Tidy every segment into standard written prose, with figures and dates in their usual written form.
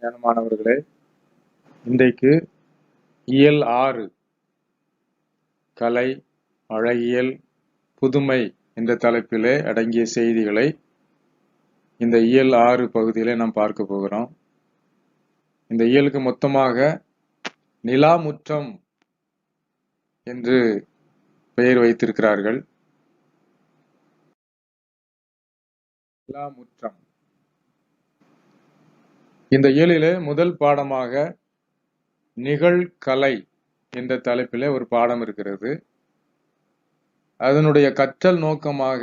மாணவர்களே, இன்றைக்கு இயல் 6 கலை, அழகியல், புதுமை என்ற தலைப்பிலே அடங்கிய செய்திகளை இந்த இயல் 6 பகுதியிலே நாம் பார்க்க போகிறோம். இந்த இயலுக்கு மொத்தமாக நிலாமுற்றம் என்று பெயர் வைத்திருக்கிறார்கள். நிலாமுற்றம். இந்த இயலிலே முதல் பாடமாக நிகழ்கலை என்ற தலைப்பிலே ஒரு பாடம் இருக்கிறது. அதனுடைய கற்றல் நோக்கமாக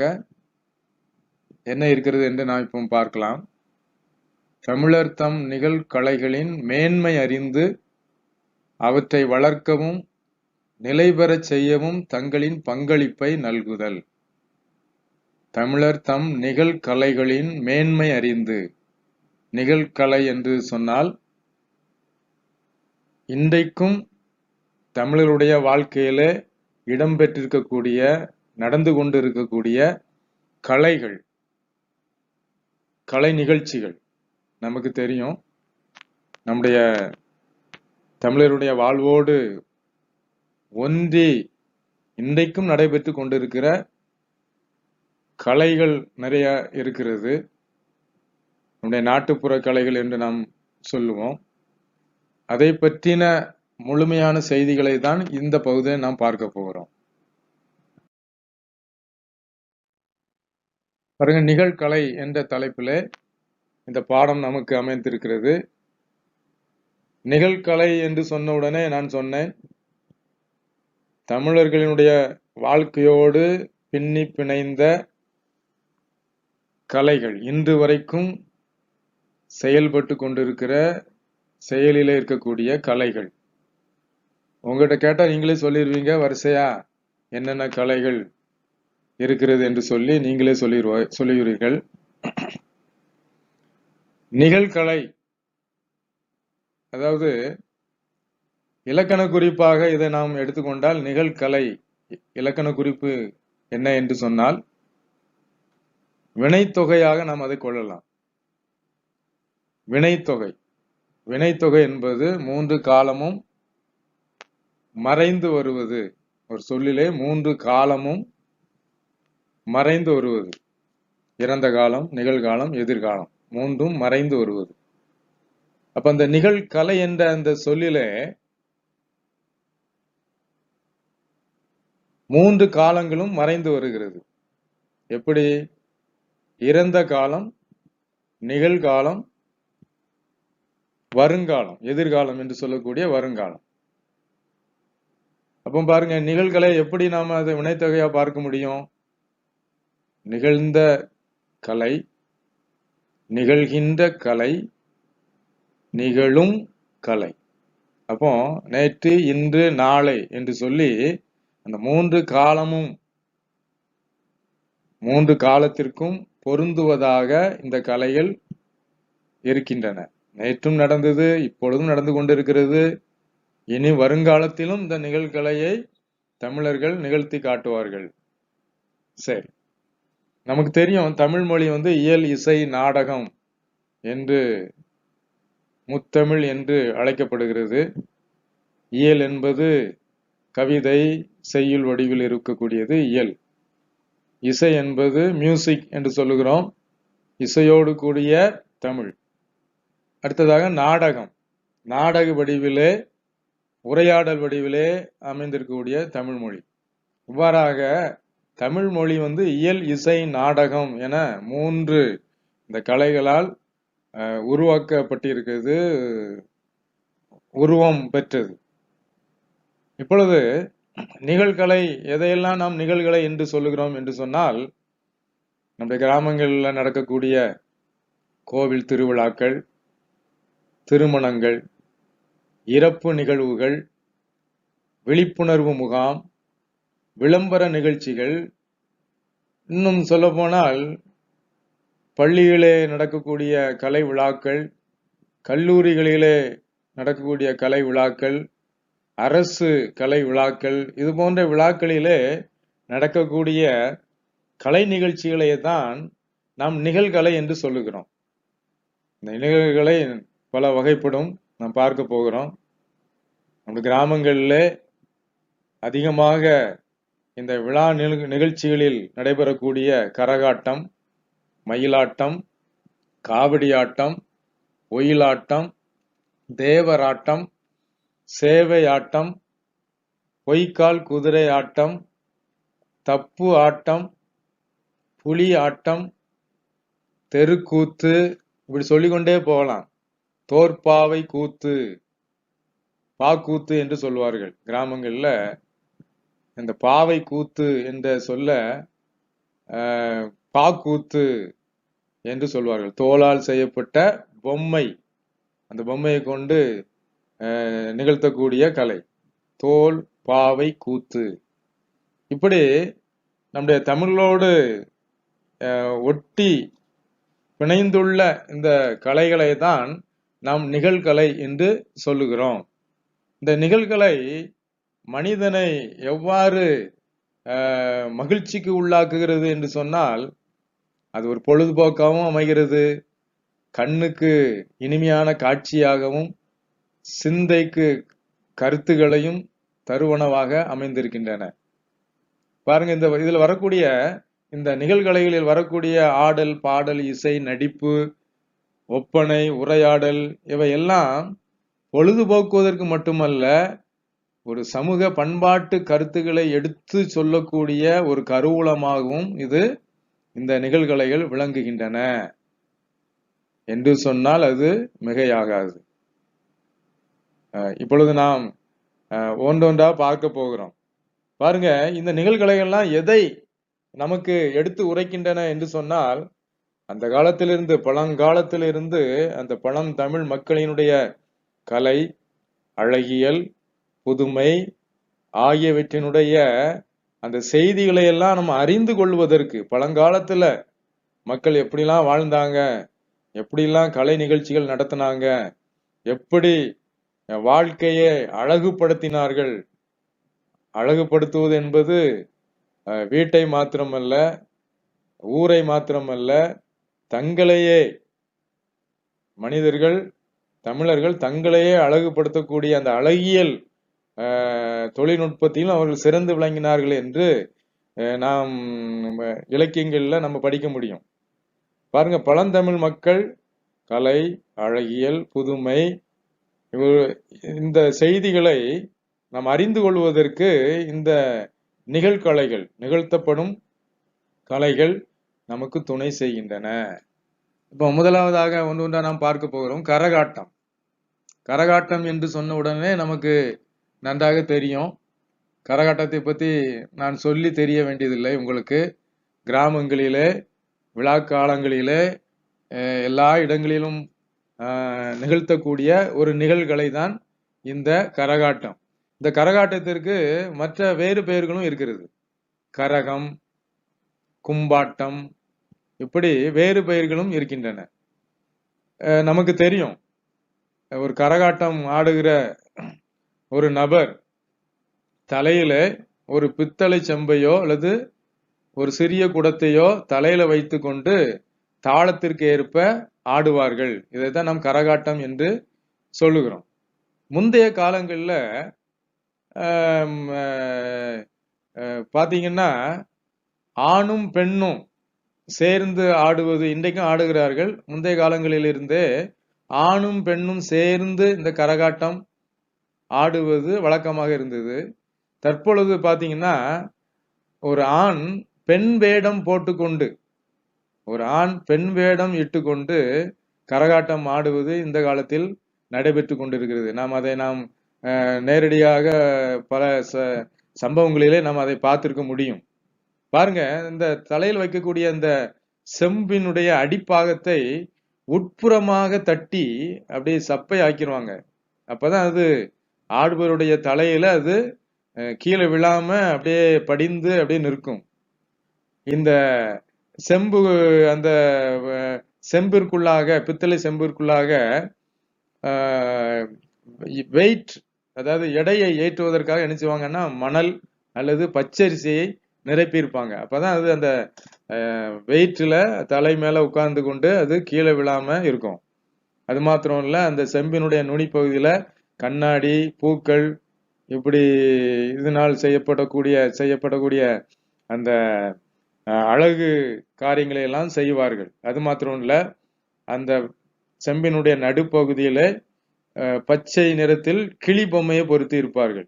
என்ன இருக்கிறது என்று நாம் இப்போ பார்க்கலாம். தமிழர் தம் நிகழ்கலைகளின் மேன்மை அறிந்து அவற்றை வளர்க்கவும் நிலைபெறச் செய்யவும் தங்களின் பங்களிப்பை நல்குதல். தமிழர் தம் நிகழ்கலைகளின் மேன்மை அறிந்து. நிகழ்கலை என்று சொன்னால் இன்றைக்கும் தமிழருடைய வாழ்க்கையிலே இடம்பெற்றிருக்கக்கூடிய, நடந்து கொண்டிருக்கக்கூடிய கலைகள், கலை நிகழ்ச்சிகள் நமக்கு தெரியும். நம்முடைய தமிழருடைய வாழ்வோடு ஒன்றி இன்றைக்கும் நடைபெற்று கொண்டிருக்கிற கலைகள் நிறைய இருக்கிறது. நம்முடைய நாட்டுப்புற கலைகள் என்று நாம் சொல்லுவோம். அதை பற்றின முழுமையான செய்திகளை தான் இந்த பகுதியை நாம் பார்க்க போகிறோம். பாருங்க, நிகழ்கலை என்ற தலைப்பிலே இந்த பாடம் நமக்கு அமைந்திருக்கிறது. நிகழ்கலை என்று சொன்ன உடனே நான் சொன்னேன், தமிழர்களினுடைய வாழ்க்கையோடு பின்னி பிணைந்த கலைகள், இன்று வரைக்கும் செயல்பட்டு கொண்டிருக்கிற, செயலிலே இருக்கக்கூடிய கலைகள். உங்ககிட்ட கேட்டா நீங்களே சொல்லிடுவீங்க வரிசையா என்னென்ன கலைகள் இருக்கிறது என்று சொல்லி நீங்களே சொல்லுவீர்கள். நிகழ்கலை, அதாவது இலக்கண குறிப்பாக இதை நாம் எடுத்துக்கொண்டால், நிகழ்கலை இலக்கண குறிப்பு என்ன என்று சொன்னால் வினைத்தொகையாக நாம் அதை கொள்ளலாம். வினைத்தொகை. வினைத்தொகை என்பது 3 காலமும் மறைந்து வருவது. ஒரு சொல்லிலே 3 காலமும் மறைந்து வருவது. இறந்த காலம், நிகழ்காலம், எதிர்காலம், 3ம் மறைந்து வருவது. அப்ப அந்த நிகழ்கலை என்ற அந்த சொல்லிலே 3 காலங்களும் மறைந்து வருகிறது. எப்படி? இறந்த காலம், நிகழ்காலம், வருங்காலம், எதிர்காலம் என்று சொல்லக்கூடிய வருங்காலம். அப்போ பாருங்க, நிகழ்கலை எப்படி நாம அதை வினைத்தொகையா பார்க்க முடியும்? நிகழ்ந்த கலை, நிகழ்கின்ற கலை, நிகழும் கலை. அப்போ நேற்று, இன்று, நாளை என்று சொல்லி அந்த 3 காலமும் 3 காலத்திற்கும் பொருந்துவதாக இந்த கலைகள் இருக்கின்றன. நேற்றும் நடந்தது, இப்பொழுதும் நடந்து கொண்டிருக்கிறது, இனி வருங்காலத்திலும் இந்த நிகழ்கலையை தமிழர்கள் நிகழ்த்தி காட்டுவார்கள். சரி, நமக்கு தெரியும் தமிழ் மொழி இயல், இசை, நாடகம் என்று முத்தமிழ் என்று அழைக்கப்படுகிறது. இயல் என்பது கவிதை, செய்யுள் வடிவில் இருக்கக்கூடியது இயல். இசை என்பது மியூசிக் என்று சொல்லுகிறோம், இசையோடு கூடிய தமிழ். அடுத்ததாக நாடகம், நாடக வடிவிலே, உரையாடல் வடிவிலே அமைந்திருக்கக்கூடிய தமிழ் மொழி. இவ்வாறாக தமிழ் மொழி இயல், இசை, நாடகம் என 3 இந்த கலைகளால் உருவாக்கப்பட்டிருக்கிறது, உருவம் பெற்றது. இப்பொழுது நிகழ்கலை, எதையெல்லாம் நாம் நிகழ்கலை என்று சொல்லுகிறோம் என்று சொன்னால், நம்முடைய கிராமங்களில் நடக்கக்கூடிய கோவில் திருவிழாக்கள், திருமணங்கள், இறப்பு நிகழ்வுகள், விழிப்புணர்வு முகாம், விளம்பர நிகழ்ச்சிகள், இன்னும் சொல்ல போனால் பள்ளிகளே நடக்கக்கூடிய கலை விழாக்கள், கல்லூரிகளிலே நடக்கக்கூடிய கலை விழாக்கள், அரசு கலை விழாக்கள், இது போன்ற விழாக்களிலே நடக்கக்கூடிய கலை நிகழ்ச்சிகளை தான் நாம் நிகழ்கலை என்று சொல்லுகிறோம். இந்த நிகழ்வுகளை பல வகைப்படும் நாம் பார்க்க போகிறோம். நம்ம கிராமங்களிலே அதிகமாக இந்த விழா நிகழ்ச்சிகளில் நடைபெறக்கூடிய கரகாட்டம், மயிலாட்டம், காவடி ஆட்டம், ஒயிலாட்டம், தேவராட்டம், சேவை ஆட்டம், பொய்க்கால் குதிரை ஆட்டம், தப்பு ஆட்டம், புலி ஆட்டம், தெருக்கூத்து, இப்படி சொல்லிக்கொண்டே போகலாம். தோற்பாவை கூத்து, பாக்கூத்து என்று சொல்வார்கள். கிராமங்கள்ல இந்த பாவை கூத்து என்ற சொல்ல பாக்கூத்து என்று சொல்வார்கள். தோளால் செய்யப்பட்ட பொம்மை, அந்த பொம்மையை கொண்டு நிகழ்த்தக்கூடிய கலை தோல் பாவை கூத்து. இப்படி நம்முடைய தமிழோடு ஒட்டி பிணைந்துள்ள இந்த கலைகளை தான் நாம் நிகழ்கலை என்று சொல்லுகிறோம். இந்த நிகழ்கலை மனிதனை எவ்வாறு மகிழ்ச்சிக்கு உள்ளாக்குகிறது என்று சொன்னால், அது ஒரு பொழுதுபோக்காகவும் அமைகிறது, கண்ணுக்கு இனிமையான காட்சியாகவும் சிந்தைக்கு கருத்துகளையும் தருவனவாக அமைந்திருக்கின்றன. பாருங்க, இதுல வரக்கூடிய இந்த நிகழ்கலைகளில் வரக்கூடிய ஆடல், பாடல், இசை, நடிப்பு, ஒப்பனை, உரையாடல் இவையெல்லாம் பொழுதுபோக்குவதற்கு மட்டுமல்ல, ஒரு சமூக பண்பாட்டு கருத்துக்களை எடுத்து சொல்லக்கூடிய ஒரு கருவூலமாகவும் இது இந்த நிகழ்கலைகள் விளங்குகின்றன என்று சொன்னால் அது மிகையாகாது. இப்பொழுது நாம் ஒன்றொன்றா பார்க்க போகிறோம். பாருங்க, இந்த நிகழ்கலைகள்லாம் எதை நமக்கு எடுத்து உரைக்கின்றன என்று சொன்னால், அந்த காலத்திலிருந்து, பழங்காலத்திலிருந்து அந்த பழந்தமிழ் மக்களினுடைய கலை, அழகியல், புதுமை ஆகியவற்றினுடைய அந்த செய்திகளை எல்லாம் நம்ம அறிந்து கொள்வதற்கு, பழங்காலத்துல மக்கள் எப்படிலாம் வாழ்ந்தாங்க, எப்படிலாம் கலை நிகழ்ச்சிகள் நடத்தினாங்க, எப்படி வாழ்க்கையை அழகுபடுத்தினார்கள். அழகுபடுத்துவது என்பது வீட்டை மாத்திரமல்ல, ஊரை மாத்திரமல்ல, தங்களையே, மனிதர்கள், தமிழர்கள் தங்களையே அழகுபடுத்தக்கூடிய அந்த அழகியல் தொழில்நுட்பத்திலும் அவர்கள் சிறந்து விளங்கினார்கள் என்று நாம் இலக்கியங்கள்ல நம்ம படிக்க முடியும். பாருங்க, பழந்தமிழ் மக்கள் கலை, அழகியல், புதுமை இந்த செய்திகளை நாம் அறிந்து கொள்வதற்கு இந்த நிகழ்கலைகள், நிகழ்த்தப்படும் கலைகள் நமக்கு துணை செய்கின்றன. இப்போ முதலாவதாக ஒன்றா நாம் பார்க்க போகிறோம் கரகாட்டம். கரகாட்டம் என்று சொன்ன உடனே நமக்கு நன்றாக தெரியும். கரகாட்டத்தை பற்றி நான் சொல்லி தெரிய வேண்டியதில்லை உங்களுக்கு. கிராமங்களிலே, விழா காலங்களிலே, எல்லா இடங்களிலும் நிகழ்த்தக்கூடிய ஒரு நிகழ்கலை தான் இந்த கரகாட்டம். இந்த கரகாட்டத்திற்கு மற்ற வேறு பெயர்களும் இருக்கிறது. கரகம், கும்பாட்டம், இப்படி வேறு பெயர்களும் இருக்கின்றன. நமக்கு தெரியும், ஒரு கரகாட்டம் ஆடுகிற ஒரு நபர் தலையில ஒரு பித்தளை செம்பையோ அல்லது ஒரு சிறிய குடத்தையோ தலையில வைத்து கொண்டு தாளத்திற்கு ஏற்ப ஆடுவார்கள். இதைத்தான் நாம் கரகாட்டம் என்று சொல்லுகிறோம். முந்தைய காலங்கள்ல பாத்தீங்கன்னா ஆணும் பெண்ணும் சேர்ந்து ஆடுவது இன்றைக்கும் ஆடுகிறார்கள். முந்தைய காலங்களிலிருந்தே ஆணும் பெண்ணும் சேர்ந்து இந்த கரகாட்டம் ஆடுவது வழக்கமாக இருந்தது. தற்பொழுது பாத்தீங்கன்னா ஒரு ஆண் பெண் வேடம் போட்டுக்கொண்டு, ஒரு ஆண் பெண் வேடம் இட்டுக்கொண்டு கரகாட்டம் ஆடுவது இந்த காலத்தில் நடைபெற்று கொண்டிருக்கிறது. நாம் நேரடியாக பல சம்பவங்களிலே நாம் அதை பார்த்திருக்க முடியும். பாருங்க, இந்த தலையில் வைக்கக்கூடிய இந்த செம்பினுடைய அடிப்பாகத்தை உட்புறமாக தட்டி அப்படியே சப்பை ஆக்கிடுவாங்க. அப்பதான் அது ஆடுபவருடைய தலையில அது கீழே விழாம அப்படியே படிந்து அப்படியே நிற்கும். இந்த செம்பு, அந்த செம்பிற்குள்ளாக, பித்தளை செம்பிற்குள்ளாக வெயிட், அதாவது எடையை ஏற்றுவதற்காக என்ன செய்வாங்கன்னா மணல் அல்லது பச்சரிசியை நிரப்பியிருப்பாங்க. அப்பதான் அது அந்த வெயிட்ல தலை மேல உட்கார்ந்து கொண்டு அது கீழே விழாம இருக்கும். அது மாத்திரம் இல்ல, அந்த செம்பினுடைய நுனிப்பகுதியில கண்ணாடி, பூக்கள், இப்படி இதனால் செய்யப்படக்கூடிய அந்த அழகு காரியங்களை எல்லாம் செய்வார்கள். அது மாத்திரம் இல்ல, அந்த செம்பினுடைய நடுப்பகுதியில பச்சை நிறத்தில் கிளி பொம்மையை பொருத்தி இருப்பார்கள்.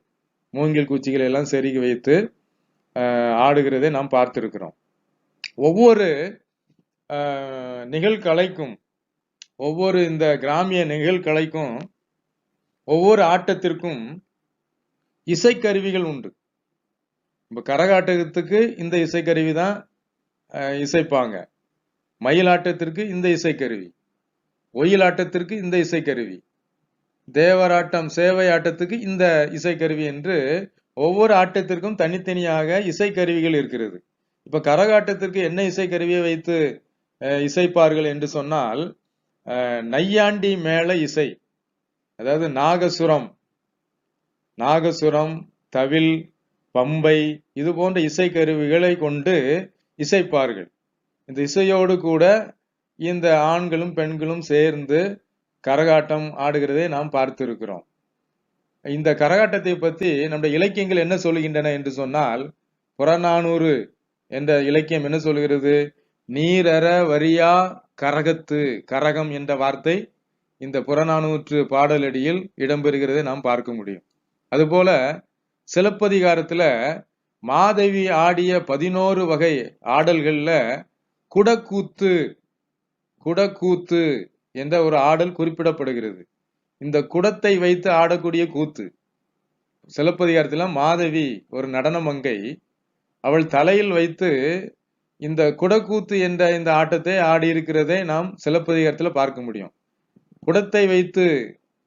மூங்கில் குச்சிகளை எல்லாம் செருகி வைத்து ஆடுகிறதை நாம் பார்த்திருக்கிறோம். ஒவ்வொரு நிகழ்கலைக்கும், ஒவ்வொரு இந்த கிராமிய நிகழ்கலைக்கும், ஒவ்வொரு ஆட்டத்திற்கும் இசைக்கருவிகள் உண்டு. இப்ப கரகாட்டத்துக்கு இந்த இசைக்கருவி தான் இசைப்பாங்க, மயிலாட்டத்திற்கு இந்த இசைக்கருவி, ஒயிலாட்டத்திற்கு இந்த இசைக்கருவி, தேவராட்டம் சேவை ஆட்டத்துக்கு இந்த இசைக்கருவி என்று ஒவ்வொரு ஆட்டத்திற்கும் தனித்தனியாக இசைக்கருவிகள் இருக்கிறது. இப்ப கரகாட்டத்திற்கு என்ன இசைக்கருவியை வைத்து இசைப்பார்கள் என்று சொன்னால், நையாண்டி மேள இசை, அதாவது நாகசுரம், தவில், பம்பை, இது போன்ற இசைக்கருவிகளை கொண்டு இசைப்பார்கள். இந்த இசையோடு கூட இந்த ஆண்களும் பெண்களும் சேர்ந்து கரகாட்டம் ஆடுகிறதை நாம் பார்த்திருக்கிறோம். இந்த கரகாட்டத்தை பற்றி நம்முடைய இலக்கியங்கள் என்ன சொல்லுகின்றன என்று சொன்னால், புறநானூறு என்ற இலக்கியம் என்ன சொல்லுகிறது? நீரற வரியா கரகத்து, கரகம் என்ற வார்த்தை இந்த புறநானூற்று பாடலடியில் இடம்பெறுகிறதை நாம் பார்க்க முடியும். அதுபோல சிலப்பதிகாரத்துல மாதவி ஆடிய 11 வகை ஆடல்கள்ல குடக்கூத்து என்ற ஒரு ஆடல் குறிப்பிடப்படுகிறது. இந்த குடத்தை வைத்து ஆடக்கூடிய கூத்து. சிலப்பதிகாரத்துல மாதவி ஒரு நடன மங்கை, அவள் தலையில் வைத்து இந்த குடக்கூத்து என்ற இந்த ஆட்டத்தை ஆடியிருக்கிறதை நாம் சிலப்பதிகாரத்துல பார்க்க முடியும். குடத்தை வைத்து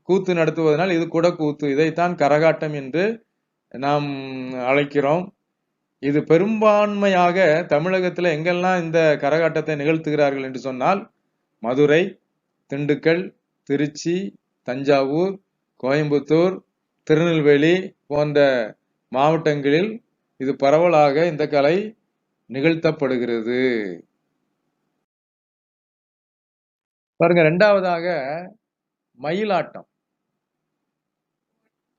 கூத்து நடத்துவதனால் இது குடக்கூத்து. இதைத்தான் கரகாட்டம் என்று நாம் அழைக்கிறோம். இது பெரும்பான்மையாக தமிழகத்துல எங்கெல்லாம் இந்த கரகாட்டத்தை நிகழ்த்துகிறார்கள் என்று சொன்னால், மதுரை, திண்டுக்கல், திருச்சி, தஞ்சாவூர், கோயம்புத்தூர், திருநெல்வேலி போன்ற மாவட்டங்களில் இது பரவலாக இந்த கலை நிகழ்த்தப்படுகிறது. பாருங்க, இரண்டாவதாக மயிலாட்டம்.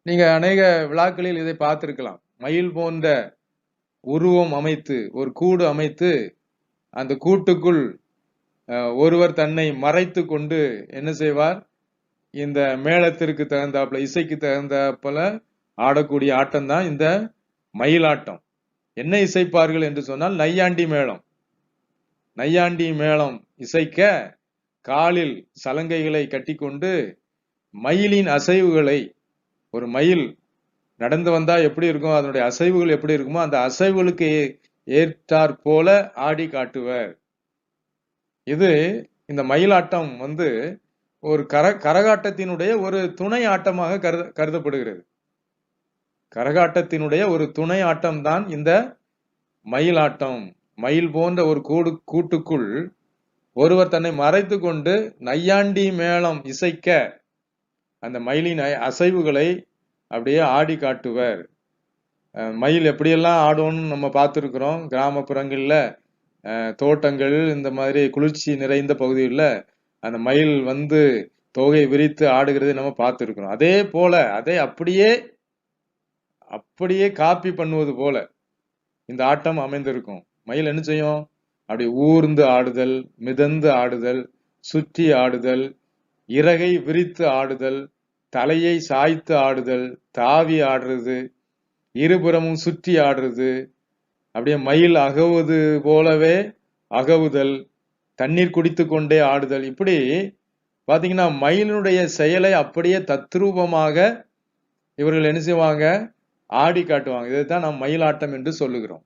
நீங்க அநேக விழாக்களில் இதை பார்த்திருக்கலாம். மயில் போன்ற உருவம் அமைத்து, ஒரு கூடு அமைத்து, அந்த கூட்டுக்குள் ஒருவர் தன்னை மறைத்து கொண்டு என்ன செய்வார்? இந்த மேளத்திற்கு தகுந்தாப்புல, இசைக்கு தகுந்தாப்புல ஆடக்கூடிய ஆட்டம் தான் இந்த மயிலாட்டம். என்ன இசைப்பார்கள் என்று சொன்னால், நையாண்டி மேளம் இசைக்க காலில் சலங்கைகளை கட்டிக்கொண்டு மயிலின் அசைவுகளை, ஒரு மயில் நடந்து வந்தா எப்படி இருக்கும், அதனுடைய அசைவுகள் எப்படி இருக்குமோ அந்த அசைவுகளுக்கு ஏற்றாற் போல ஆடி காட்டுவர். இது இந்த மயிலாட்டம் ஒரு கரகாட்டத்தினுடைய ஒரு துணை ஆட்டமாக கருதப்படுகிறது. கரகாட்டத்தினுடைய ஒரு துணை ஆட்டம் தான் இந்த மயிலாட்டம். மயில் போன்ற ஒரு கூட்டுக்குள் ஒருவர் தன்னை மறைத்து கொண்டு நையாண்டி மேளம் இசைக்க அந்த மயிலின் அசைவுகளை அப்படியே ஆடி காட்டுவர். மயில் எப்படியெல்லாம் ஆடும்னு நம்ம பார்த்துருக்கிறோம். கிராமப்புறங்கள்ல, தோட்டங்கள், இந்த மாதிரி குளிர்ச்சி நிறைந்த பகுதிகளில் அந்த மயில் தொகை விரித்து ஆடுகிறதை நம்ம பார்த்துருக்கிறோம். அதே போல அதை அப்படியே காப்பி பண்ணுவது போல இந்த ஆட்டம் அமைந்திருக்கும். மயில் என்ன செய்யும்? அப்படி ஊர்ந்து ஆடுதல், மிதந்து ஆடுதல், சுற்றி ஆடுதல், இறகை விரித்து ஆடுதல், தலையை சாய்த்து ஆடுதல், தாவி ஆடுறது, இருபுறமும் சுற்றி ஆடுறது, அப்படியே மயில் அகவுவது போலவே அகவுதல், தண்ணீர் குடித்து கொண்டே ஆடுதல். இப்படி பாத்தீங்கன்னா மயிலினுடைய செயலை அப்படியே தத்ரூபமாக இவர்கள் என்ன செய்வாங்க? ஆடி காட்டுவாங்க. இதைத்தான் நாம் மயிலாட்டம் என்று சொல்லுகிறோம்.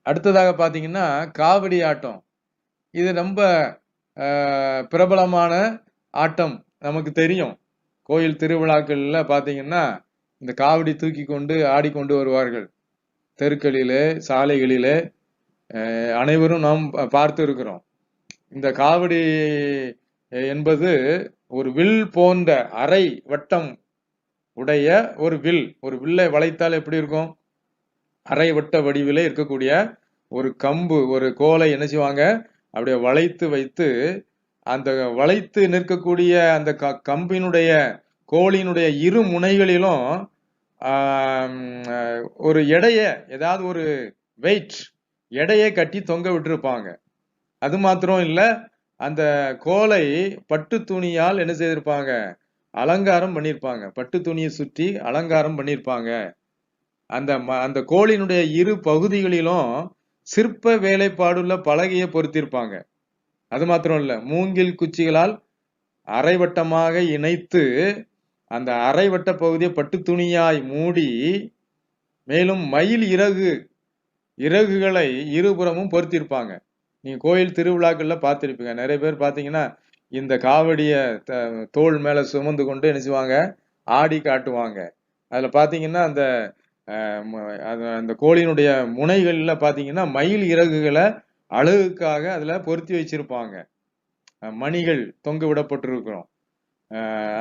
அடுத்ததாக பாத்தீங்கன்னா காவடி ஆட்டம். இது ரொம்ப பிரபலமான ஆட்டம், நமக்கு தெரியும். கோயில் திருவிழாக்கள்ல பாத்தீங்கன்னா இந்த காவடி தூக்கி கொண்டு ஆடிக்கொண்டு வருவார்கள். தெருக்களிலே, சாலைகளிலே அனைவரும் நாம் பார்த்து இருக்கிறோம். இந்த காவடி என்பது ஒரு வில் போன்ற அரை வட்டம் உடைய ஒரு வில்லை வளைத்தால் எப்படி இருக்கும்? அரை வட்ட வடிவிலே இருக்கக்கூடிய ஒரு கம்பு, ஒரு கோலை என்ன செய்வாங்க? அப்படியே வளைத்து வைத்து அந்த வளைத்து நிற்கக்கூடிய அந்த கம்பினுடைய கோலினுடைய இரு முனைகளிலும் ஒரு ஏதாவது ஒரு வெயிட் எடையை கட்டி தொங்க விட்டுருப்பாங்க. அது மாத்திரம் இல்ல, அந்த கோலை பட்டு துணியால் என்ன செய்திருப்பாங்க, அலங்காரம் பண்ணியிருப்பாங்க. பட்டு துணியை சுற்றி அலங்காரம் பண்ணியிருப்பாங்க. அந்த கோலினுடைய இரு பகுதிகளிலும் சிற்ப வேலைப்பாடுள்ள பலகையை பொருத்திருப்பாங்க. அது மாத்திரம் இல்ல, மூங்கில் குச்சிகளால் அரைவட்டமாக இணைத்து அந்த அரைவட்ட பகுதியை பட்டு துணியாய் மூடி, மேலும் மயில் இறகுகளை இருபுறமும் பொருத்திருப்பாங்க. நீங்க கோயில் திருவிழாக்கள்ல பார்த்திருப்பீங்க. நிறைய பேர் பாத்தீங்கன்னா இந்த காவடிய தோள் மேல சுமந்து கொண்டு என்ன செய்வாங்க, ஆடி காட்டுவாங்க. அதுல பாத்தீங்கன்னா அந்த கோழியினுடைய முனைகள்ல பாத்தீங்கன்னா மயில் இறகுகளை அழகுக்காக அதுல பொருத்தி வச்சிருப்பாங்க. மணிகள் தொங்க விடப்பட்டிருக்கிறோம்.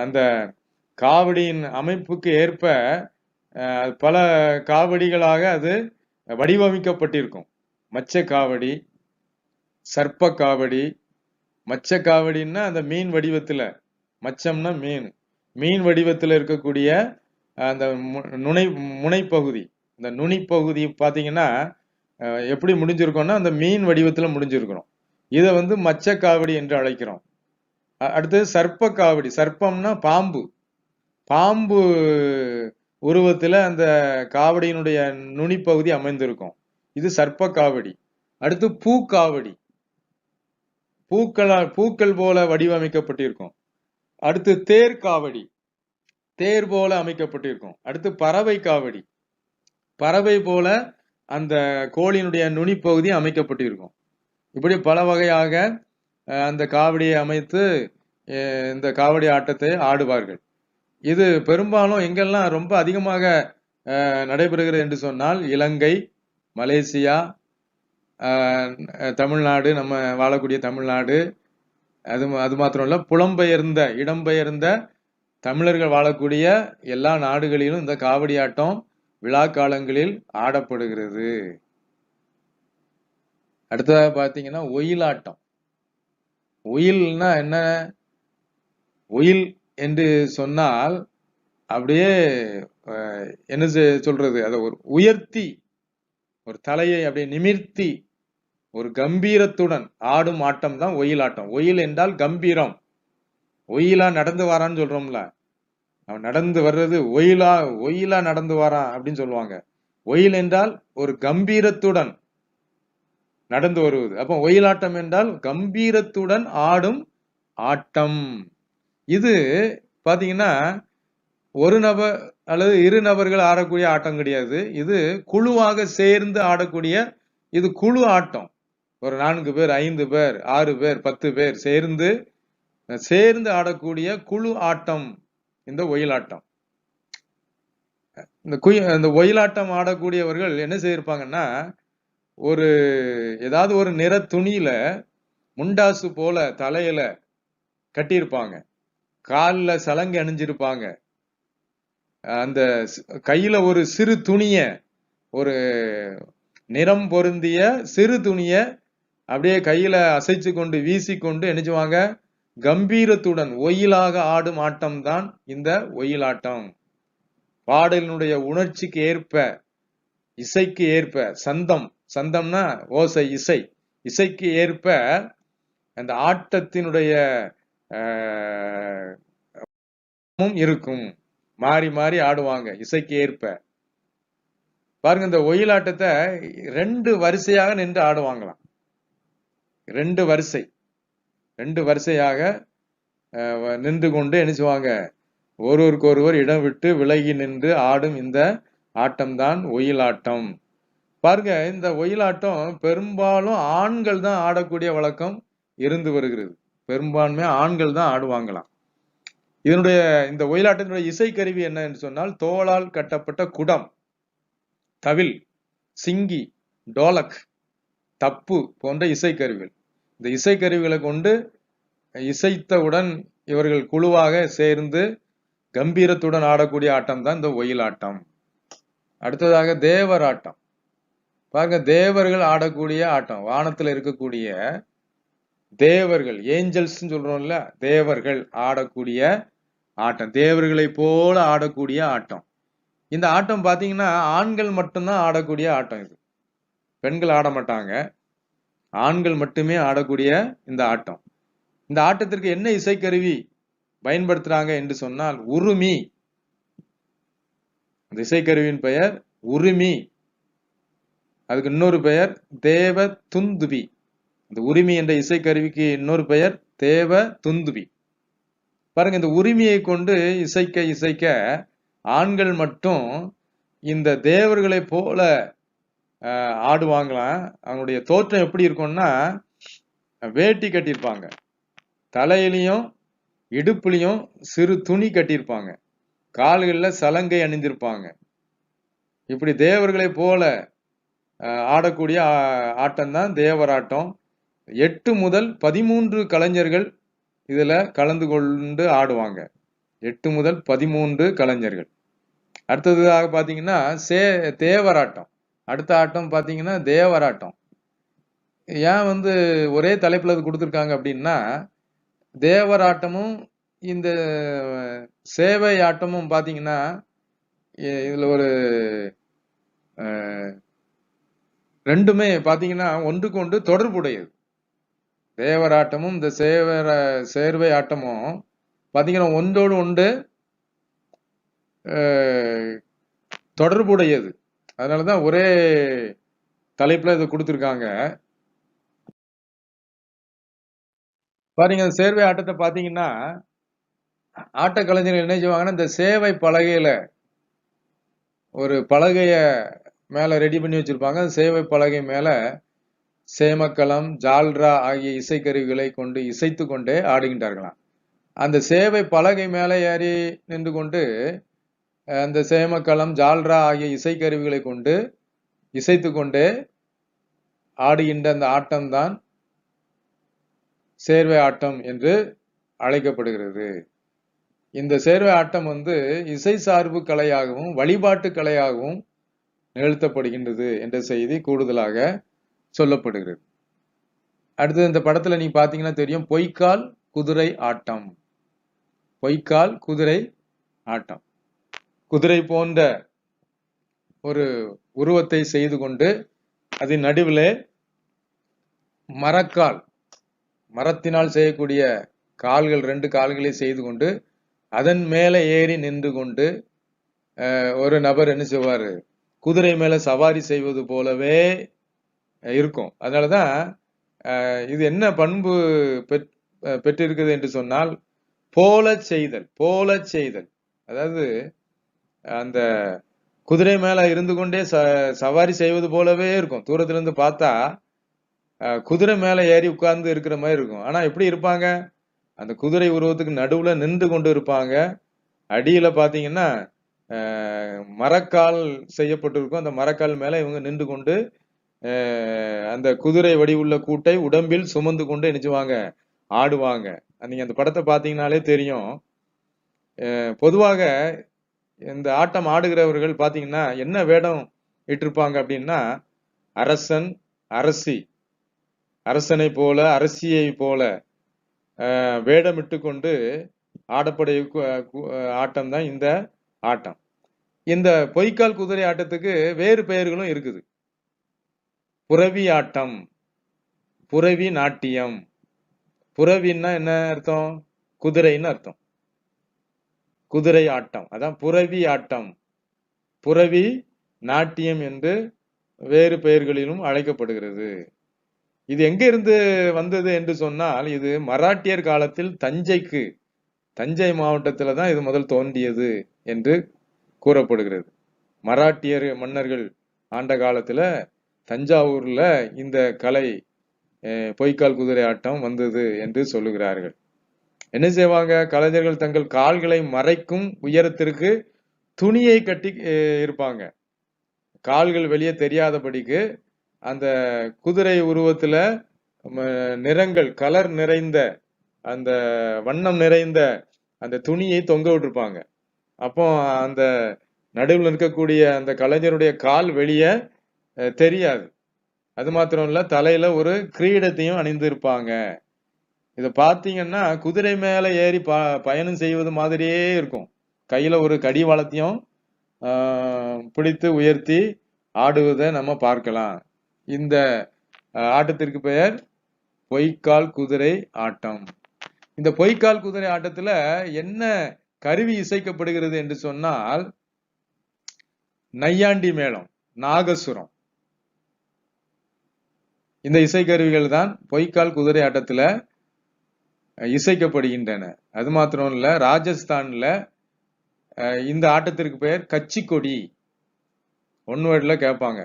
அந்த காவடியின் அமைப்புக்கு ஏற்ப பல காவடிகளாக அது வடிவமைக்கப்பட்டிருக்கும். மச்ச காவடி, சர்ப்ப காவடி. மச்ச காவடின்னா அந்த மீன் வடிவத்துல, மச்சம்னா மீன் வடிவத்துல இருக்கக்கூடிய அந்த முனைப்பகுதி, இந்த நுனிப்பகுதி பாத்தீங்கன்னா எப்படி முடிஞ்சிருக்கோம்னா அந்த மீன் வடிவத்துல முடிஞ்சிருக்கிறோம். இதை மச்ச காவடி என்று அழைக்கிறோம். அடுத்தது சர்ப்ப காவடி. சர்ப்பம்னா பாம்பு உருவத்துல அந்த காவடியினுடைய நுனிப்பகுதி அமைந்திருக்கும். இது சர்ப்ப காவடி. அடுத்து பூக்காவடி, பூக்கள் போல வடிவமைக்கப்பட்டிருக்கும். அடுத்து தேர்காவடி, தேர் போல அமைக்கப்பட்டிருக்கும். அடுத்து பறவை காவடி, பறவை போல அந்த கோழியினுடைய நுனிப்பகுதி அமைக்கப்பட்டிருக்கும். இப்படி பல வகையாக அந்த காவடியை அமைத்து இந்த காவடி ஆட்டத்தை ஆடுவார்கள். இது பெரும்பாலும் எங்கெல்லாம் ரொம்ப அதிகமாக நடைபெறுகிறது என்று சொன்னால் இலங்கை, மலேசியா, தமிழ்நாடு, நம்ம வாழக்கூடிய தமிழ்நாடு, அது மாத்திரம் இல்ல, இடம்பெயர்ந்த தமிழர்கள் வாழக்கூடிய எல்லா நாடுகளிலும் இந்த காவடி ஆட்டம் விழா காலங்களில் ஆடப்படுகிறது. அடுத்ததாக பாத்தீங்கன்னா ஒயிலாட்டம். ஒயில்னா என்ன? ஒயில் என்று சொன்னால் அப்படியே என்ன சொல்றது, அதை ஒரு உயர்த்தி, ஒரு தலையை அப்படியே நிமிர்த்தி ஒரு கம்பீரத்துடன் ஆடும் ஆட்டம் தான் ஒயிலாட்டம். ஒயில் என்றால் கம்பீரம். ஒயிலா நடந்து வரான்னு சொல்றோம்ல, அவன் நடந்து வர்றது ஒயிலா நடந்து வரான் அப்படின்னு சொல்லுவாங்க. ஒயில் என்றால் ஒரு கம்பீரத்துடன் நடந்து வருவது. அப்போ ஒயிலாட்டம் என்றால் கம்பீரத்துடன் ஆடும் ஆட்டம். இது பாத்தீங்கன்னா ஒரு நபர் அல்லது இரு நபர்கள் ஆடக்கூடிய ஆட்டம் கிடையாது. இது குழுவாக சேர்ந்து ஆடக்கூடிய, இது குழு ஆட்டம். ஒரு 4 பேர், 5 பேர், 6 பேர், 10 பேர் சேர்ந்து ஆடக்கூடிய குழு ஆட்டம் இந்த ஒயிலாட்டம். இந்த ஒயிலாட்டம் ஆடக்கூடியவர்கள் என்ன செய்திருப்பாங்கன்னா, ஏதாவது ஒரு நிற துணியில முண்டாசு போல தலையில கட்டியிருப்பாங்க, காலில் சலங்கை அணிஞ்சிருப்பாங்க, அந்த கையில ஒரு சிறு துணிய, ஒரு நிறம் பொருந்திய சிறு துணிய அப்படியே கையில அசைச்சு கொண்டு வீசிக்கொண்டு என்னச்சுவாங்க, கம்பீரத்துடன் ஒயிலாக ஆடும் ஆட்டம் தான் இந்த ஒயிலாட்டம். பாடலினுடைய உணர்ச்சிக்கு ஏற்ப, இசைக்கு ஏற்ப, சந்தம்னா ஓசை, இசைக்கு ஏற்ப அந்த ஆட்டத்தினுடைய இருக்கும். மாறி மாறி ஆடுவாங்க இசைக்கு ஏற்ப. பாருங்க, இந்த ஒயிலாட்டத்தை 2 வரிசையாக நின்று ஆடுவாங்களாம். 2 வரிசையாக நின்று கொண்டு என்ன செய்வாங்க, ஒருவருக்கு ஒருவர் இடம் விட்டு விலகி நின்று ஆடும் இந்த ஆட்டம் தான் ஒயிலாட்டம். பாருங்க, இந்த ஒயிலாட்டம் பெரும்பாலும் ஆண்கள் தான் ஆடக்கூடிய வழக்கம் இருந்து வருகிறது. பெரும்பான்மையா ஆண்கள் தான் ஆடுவாங்களாம். இந்த ஒயிலாட்டத்தினுடைய இசைக்கருவி என்ன என்று சொன்னால், தோளால் கட்டப்பட்ட குடம், தவில், சிங்கி, டோலக், தப்பு போன்ற இசைக்கருவிகள். இந்த இசைக்கருவிகளை கொண்டு இசைத்தவுடன் இவர்கள் குழுவாக சேர்ந்து கம்பீரத்துடன் ஆடக்கூடிய ஆட்டம் தான் இந்த ஒயிலாட்டம். அடுத்ததாக தேவர் ஆட்டம். பாருங்க, தேவர்கள் ஆடக்கூடிய ஆட்டம். வானத்துல இருக்கக்கூடிய தேவர்கள், ஏஞ்சல்ஸ் சொல்றோம்ல, தேவர்கள் ஆடக்கூடிய ஆட்டம், தேவர்களை போல ஆடக்கூடிய ஆட்டம். இந்த ஆட்டம் பாத்தீங்கன்னா ஆண்கள் மட்டும்தான் ஆடக்கூடிய ஆட்டம். இது பெண்கள் ஆட மாட்டாங்க, ஆண்கள் மட்டுமே ஆடக்கூடிய இந்த ஆட்டம். இந்த ஆட்டத்திற்கு என்ன இசைக்கருவி பயன்படுத்துறாங்க என்று சொன்னால் உருமி. அந்த இசைக்கருவியின் பெயர் உருமி. அதுக்கு இன்னொரு பெயர் தேவ துந்துபி. இந்த உரிமை என்ற இசைக்கருவிக்கு இன்னொரு பெயர் தேவ துந்துபி. பாருங்க, இந்த உரிமையை கொண்டு இசைக்க இசைக்க ஆண்கள் மட்டும் இந்த தேவர்களை போல ஆடுவாங்களாம். அவங்களுடைய தோற்றம் எப்படி இருக்கும்னா, வேட்டி கட்டியிருப்பாங்க, தலையிலையும் இடுப்புலையும் சிறு துணி கட்டியிருப்பாங்க, கால்களில் சலங்கை அணிந்திருப்பாங்க. இப்படி தேவர்களை போல ஆடக்கூடிய ஆட்டம் தான் தேவராட்டம். 8 முதல் 13 கலைஞர்கள் இதுல கலந்து கொண்டு ஆடுவாங்க. 8 முதல் 13 கலைஞர்கள். அடுத்ததாக பாத்தீங்கன்னா தேவராட்டம். அடுத்த ஆட்டம் பாத்தீங்கன்னா தேவராட்டம். ஏன் ஒரே தலைப்புல அது கொடுத்துருக்காங்க அப்படின்னா, தேவராட்டமும் இந்த சேவை ஆட்டமும் பாத்தீங்கன்னா இதுல ஒரு ரெண்டுமே பாத்தீங்கன்னா ஒன்றுக்கு ஒன்று தொடர்புடையது. தேவராட்டமும் இந்த சேர்வை ஆட்டமும் பாத்தீங்கன்னா ஒன்றோடு ஒன்று தொடர்புடையது. அதனாலதான் ஒரே தலைப்புல இதை கொடுத்துருக்காங்க. பாருங்க, சேர்வை ஆட்டத்தை பாத்தீங்கன்னா ஆட்டக்கலைஞர்கள் என்ன செய்வாங்கன்னா, இந்த சேவை பலகையில ஒரு பலகைய மேல ரெடி பண்ணி வச்சிருப்பாங்க. சேவை பலகை மேல சேமக்கலம், ஜால்ரா ஆகிய இசைக்கருவிகளை கொண்டு இசைத்து கொண்டே ஆடுகின்றார்களாம். அந்த சேவை பலகை மேல ஏறி நின்று கொண்டு அந்த சேமக்கலம், ஜால்ரா ஆகிய இசைக்கருவிகளை கொண்டு இசைத்து கொண்டே ஆடுகின்ற அந்த ஆட்டம்தான் சேர்வை ஆட்டம் என்று அழைக்கப்படுகிறது. இந்த சேர்வை ஆட்டம் இசை சார்பு கலையாகவும் வழிபாட்டு கலையாகவும் நிகழ்த்தப்படுகின்றது என்ற செய்தி கூடுதலாக சொல்லப்படுகிறது. அடுத்து இந்த படத்துல நீங்க பாத்தீங்கன்னா தெரியும், பொய்க்கால் குதிரை ஆட்டம். பொய்க்கால் குதிரை ஆட்டம். குதிரை போன்ற ஒரு உருவத்தை செய்து கொண்டு அதன் நடுவில் மரக்கால், மரத்தினால் செய்யக்கூடிய கால்கள், 2 கால்களை செய்து கொண்டு அதன் மேல ஏறி நின்று கொண்டு ஒரு நபர் என்ன செய்வாரு, குதிரை மேல சவாரி செய்வது போலவே இருக்கும். அதனாலதான் இது என்ன பண்பு பெற்றிருக்குது என்று சொன்னால், போல செய்தல். போல செய்தல் அதாவது அந்த குதிரை மேல இருந்து கொண்டே சவாரி செய்வது போலவே இருக்கும். தூரத்துல இருந்து பார்த்தா குதிரை மேல ஏறி உட்கார்ந்து இருக்கிற மாதிரி இருக்கும். ஆனா எப்படி இருப்பாங்க, அந்த குதிரை உருவத்துக்கு நடுவுல நின்று கொண்டு இருப்பாங்க. அடியில பாத்தீங்கன்னா மரக்கால் செய்யப்பட்டிருக்கும். அந்த மரக்கால் மேல இவங்க நின்று கொண்டு அந்த குதிரை வடிவுள்ள கூட்டை உடம்பில் சுமந்து கொண்டு நினைச்சுவாங்க, ஆடுவாங்க. நீங்க அந்த படத்தை பாத்தீங்கன்னாலே தெரியும். பொதுவாக இந்த ஆட்டம் ஆடுகிறவர்கள் பாத்தீங்கன்னா என்ன வேடம் இட்டிருப்பாங்க அப்படின்னா, அரசன் அரசி, அரசனை போல அரசியை போல வேடமிட்டு கொண்டு ஆடப்படைய ஆட்டம் தான் இந்த ஆட்டம். இந்த பொய்க்கால் குதிரை ஆட்டத்துக்கு வேறு பெயர்களும் இருக்குது. புரவி ஆட்டம், புரவி நாட்டியம். புரவின்னா என்ன அர்த்தம், குதிரைன்னு அர்த்தம். குதிரை ஆட்டம் அதான் புரவி ஆட்டம். புரவி நாட்டியம் என்று வேறு பெயர்களிலும் அழைக்கப்படுகிறது. இது எங்க இருந்து வந்தது என்று சொன்னால், இது மராட்டியர் காலத்தில் தஞ்சை மாவட்டத்துல தான் இது முதல் தோன்றியது என்று கூறப்படுகிறது. மராட்டியர் மன்னர்கள் ஆண்ட காலத்துல தஞ்சாவூர்ல இந்த கலை பொய்க்கால் குதிரை ஆட்டம் வந்தது என்று சொல்லுகிறார்கள். என்ன செய்வாங்க, கலைஞர்கள் தங்கள் கால்களை மறைக்கும் உயரத்திற்கு துணியை கட்டி இருப்பாங்க. கால்கள் வெளியே தெரியாதபடிக்கு அந்த குதிரை உருவத்துல நிறங்கள், கலர் நிறைந்த அந்த வண்ணம் நிறைந்த அந்த துணியை தொங்க விட்டுருப்பாங்க. அப்போ அந்த நடுவில் இருக்கக்கூடிய அந்த கலைஞருடைய கால் வெளியே தெரியாது. அது மாத்திரம் இல்ல, தலையில ஒரு கிரீடத்தையும் அணிந்து இருப்பாங்க. இதை பார்த்தீங்கன்னா குதிரை மேல ஏறி பயணம் செய்வது மாதிரியே இருக்கும். கையில ஒரு கடிவாளத்தையும் பிடித்து உயர்த்தி ஆடுவதை நம்ம பார்க்கலாம். இந்த ஆட்டத்திற்கு பெயர் பொய்க்கால் குதிரை ஆட்டம். இந்த பொய்க்கால் குதிரை ஆட்டத்துல என்ன கருவி இசைக்கப்படுகிறது என்று சொன்னால் நையாண்டி மேளம், நாகசுரம். இந்த இசைக்கருவிகள் தான் பொய்க்கால் குதிரை ஆட்டத்துல இசைக்கப்படுகின்றன. அது மாத்திரம் இல்ல, ராஜஸ்தான்ல இந்த ஆட்டத்திற்கு பெயர் கச்சி கொடி. ஒன் வேர்ட்ல கேட்பாங்க,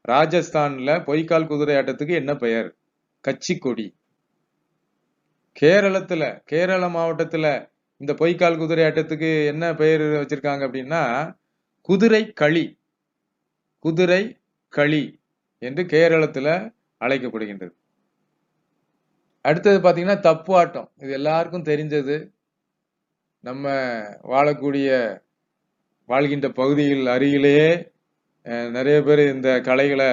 ராஜஸ்தான்ல பொய்க்கால் குதிரை ஆட்டத்துக்கு என்ன பெயர்? கச்சி கொடி. கேரள மாவட்டத்துல இந்த பொய்க்கால் குதிரை ஆட்டத்துக்கு என்ன பெயர் வச்சிருக்காங்க அப்படின்னா குதிரை களி. குதிரை களி என்று கேரளத்துல அழைக்கப்படுகின்றது. அடுத்தது பாத்தீங்கன்னா தப்பு ஆட்டம். இது எல்லாருக்கும் தெரிஞ்சது. நம்ம வாழ்கின்ற பகுதிகள் அருகிலேயே நிறைய பேர் இந்த கலைகளை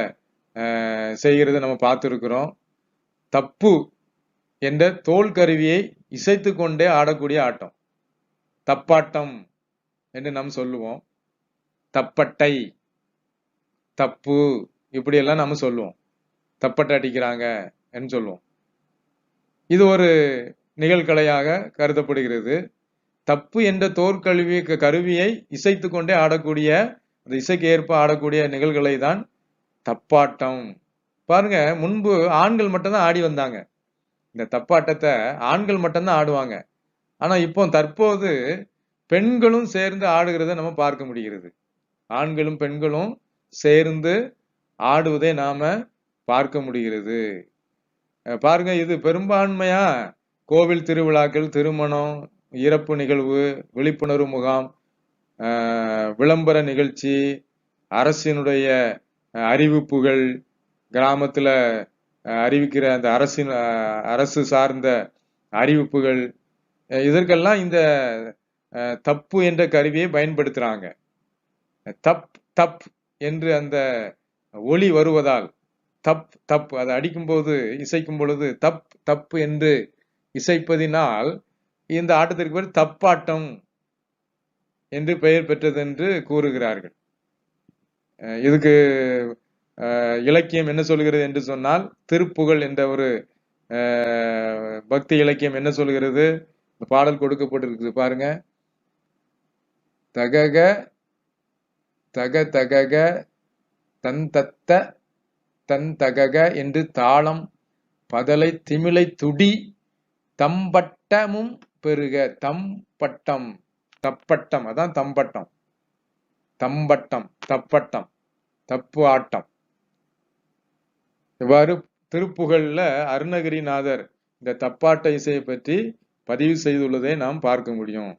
செய்கிறத நம்ம பார்த்துருக்கிறோம். தப்பு என்ற தோல் கருவியை இசைத்து கொண்டே ஆடக்கூடிய ஆட்டம் தப்பாட்டம் என்று நாம் சொல்லுவோம். தப்பட்டை, தப்பு, இப்படி எல்லாம் நம்ம சொல்லுவோம். தப்பட்டை அடிக்கிறாங்க என்று சொல்லுவோம். இது ஒரு நிகழ்கலையாக கருதப்படுகிறது. தப்பு என்ற கருவியை இசைத்து கொண்டே ஆடக்கூடிய, அந்த இசைக்கு ஏற்ப ஆடக்கூடிய நிகழ்கலை தான் தப்பாட்டம். பாருங்க, முன்பு ஆண்கள் மட்டும்தான் ஆடி வந்தாங்க. இந்த தப்பாட்டத்தை ஆண்கள் மட்டும்தான் ஆடுவாங்க. ஆனா இப்போ தற்போது பெண்களும் சேர்ந்து ஆடுகிறத நம்ம பார்க்க முடிகிறது. ஆண்களும் பெண்களும் சேர்ந்து ஆடுவதை நாம பார்க்க முடிகிறது. பாருங்க, இது பெரும்பான்மையா கோவில் திருவிழாக்கள், திருமணம், இறப்பு நிகழ்வு, விழிப்புணர்வு முகாம், விளம்பர நிகழ்ச்சி, அரசினுடைய அறிவிப்புகள், கிராமத்துல அறிவிக்கிற அந்த அரசு சார்ந்த அறிவிப்புகள், இதற்கெல்லாம் இந்த தப்பு என்ற கருவியை பயன்படுத்துறாங்க. தப் தப் என்று அந்த ஒலி வருவதால், தப் தப் அதை அடிக்கும் போது, இசைக்கும் பொழுது தப் தப்பு என்று இசைப்பதினால் இந்த ஆட்டத்திற்கு பேர் தப்பாட்டம் என்று பெயர் பெற்றது என்று கூறுகிறார்கள். இதுக்கு இலக்கியம் என்ன சொல்கிறது என்று சொன்னால், திருப்புகழ் என்ற ஒரு பக்தி இலக்கியம் என்ன சொல்கிறது? பாடல் கொடுக்கப்பட்டிருக்கு பாருங்க. தகக தக தகக தன் தத்த தன் தகக என்று தாளம் பதலை திமிலை துடி தம்பட்டமும் பெருக. தம்பட்டம், தப்பட்டம், அதான் தம்பட்டம், தம்பட்டம், தப்பட்டம், தப்பு ஆட்டம். இவ்வாறு திருப்புகழ்ல அருணகிரிநாதர் இந்த தப்பாட்ட இசையை பற்றி பதிவு செய்துள்ளதை நாம் பார்க்க முடியும்.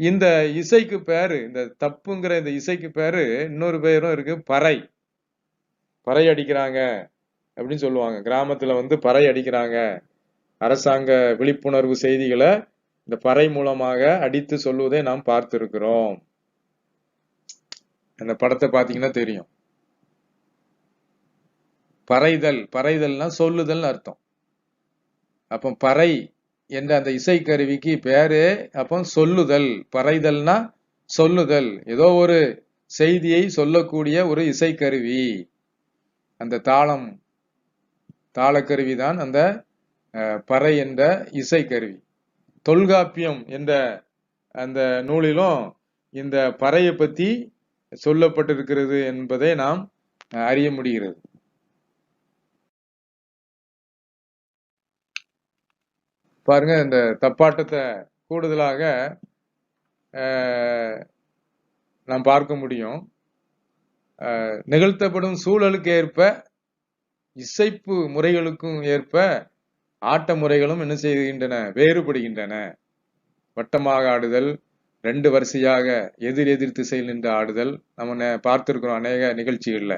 இந்த இசைக்கு பேரு, இந்த தப்புங்கிற இந்த இசைக்கு பேரு இன்னொரு பேரும் இருக்கு, பறை. பறை அடிக்கிறாங்க அப்படின்னு சொல்லுவாங்க. கிராமத்துல பறை அடிக்கிறாங்க. அரசாங்க விழிப்புணர்வு செய்திகளை இந்த பறை மூலமாக அடித்து சொல்லுவதை நாம் பார்த்திருக்கிறோம். அந்த படத்தை பாத்தீங்கன்னா தெரியும். பறைதல், பறைதல்னா சொல்லுதல் அர்த்தம். அப்போ பறை என்ற அந்த இசை கருவிக்கு பேரு அப்போ சொல்லுதல். பறைதல்னா சொல்லுதல், ஏதோ ஒரு செய்தியை சொல்லக்கூடிய ஒரு இசைக்கருவி. அந்த தாளக்கருவி தான் அந்த பறை என்ற இசைக்கருவி. தொல்காப்பியம் என்ற அந்த நூலிலும் இந்த பறையை பற்றி சொல்லப்பட்டிருக்கிறது என்பதை நாம் அறிய முடிகிறது. பாருங்க, இந்த தப்பாட்டத்தை கூடுதலாக நாம் பார்க்க முடியும். நிகழ்த்தப்படும் சூழலுக்கு ஏற்ப, இசைப்பு முறைகளுக்கும் ஏற்ப ஆட்ட முறைகளும் என்ன செய்கின்றன? வேறுபடுகின்றன. வட்டமாக ஆடுதல், 2 வரிசையாக எதிர் எதிர் திசையில் நின்று ஆடுதல் நம்ம பார்த்திருக்கிறோம் அநேக நிகழ்ச்சிகள்ல.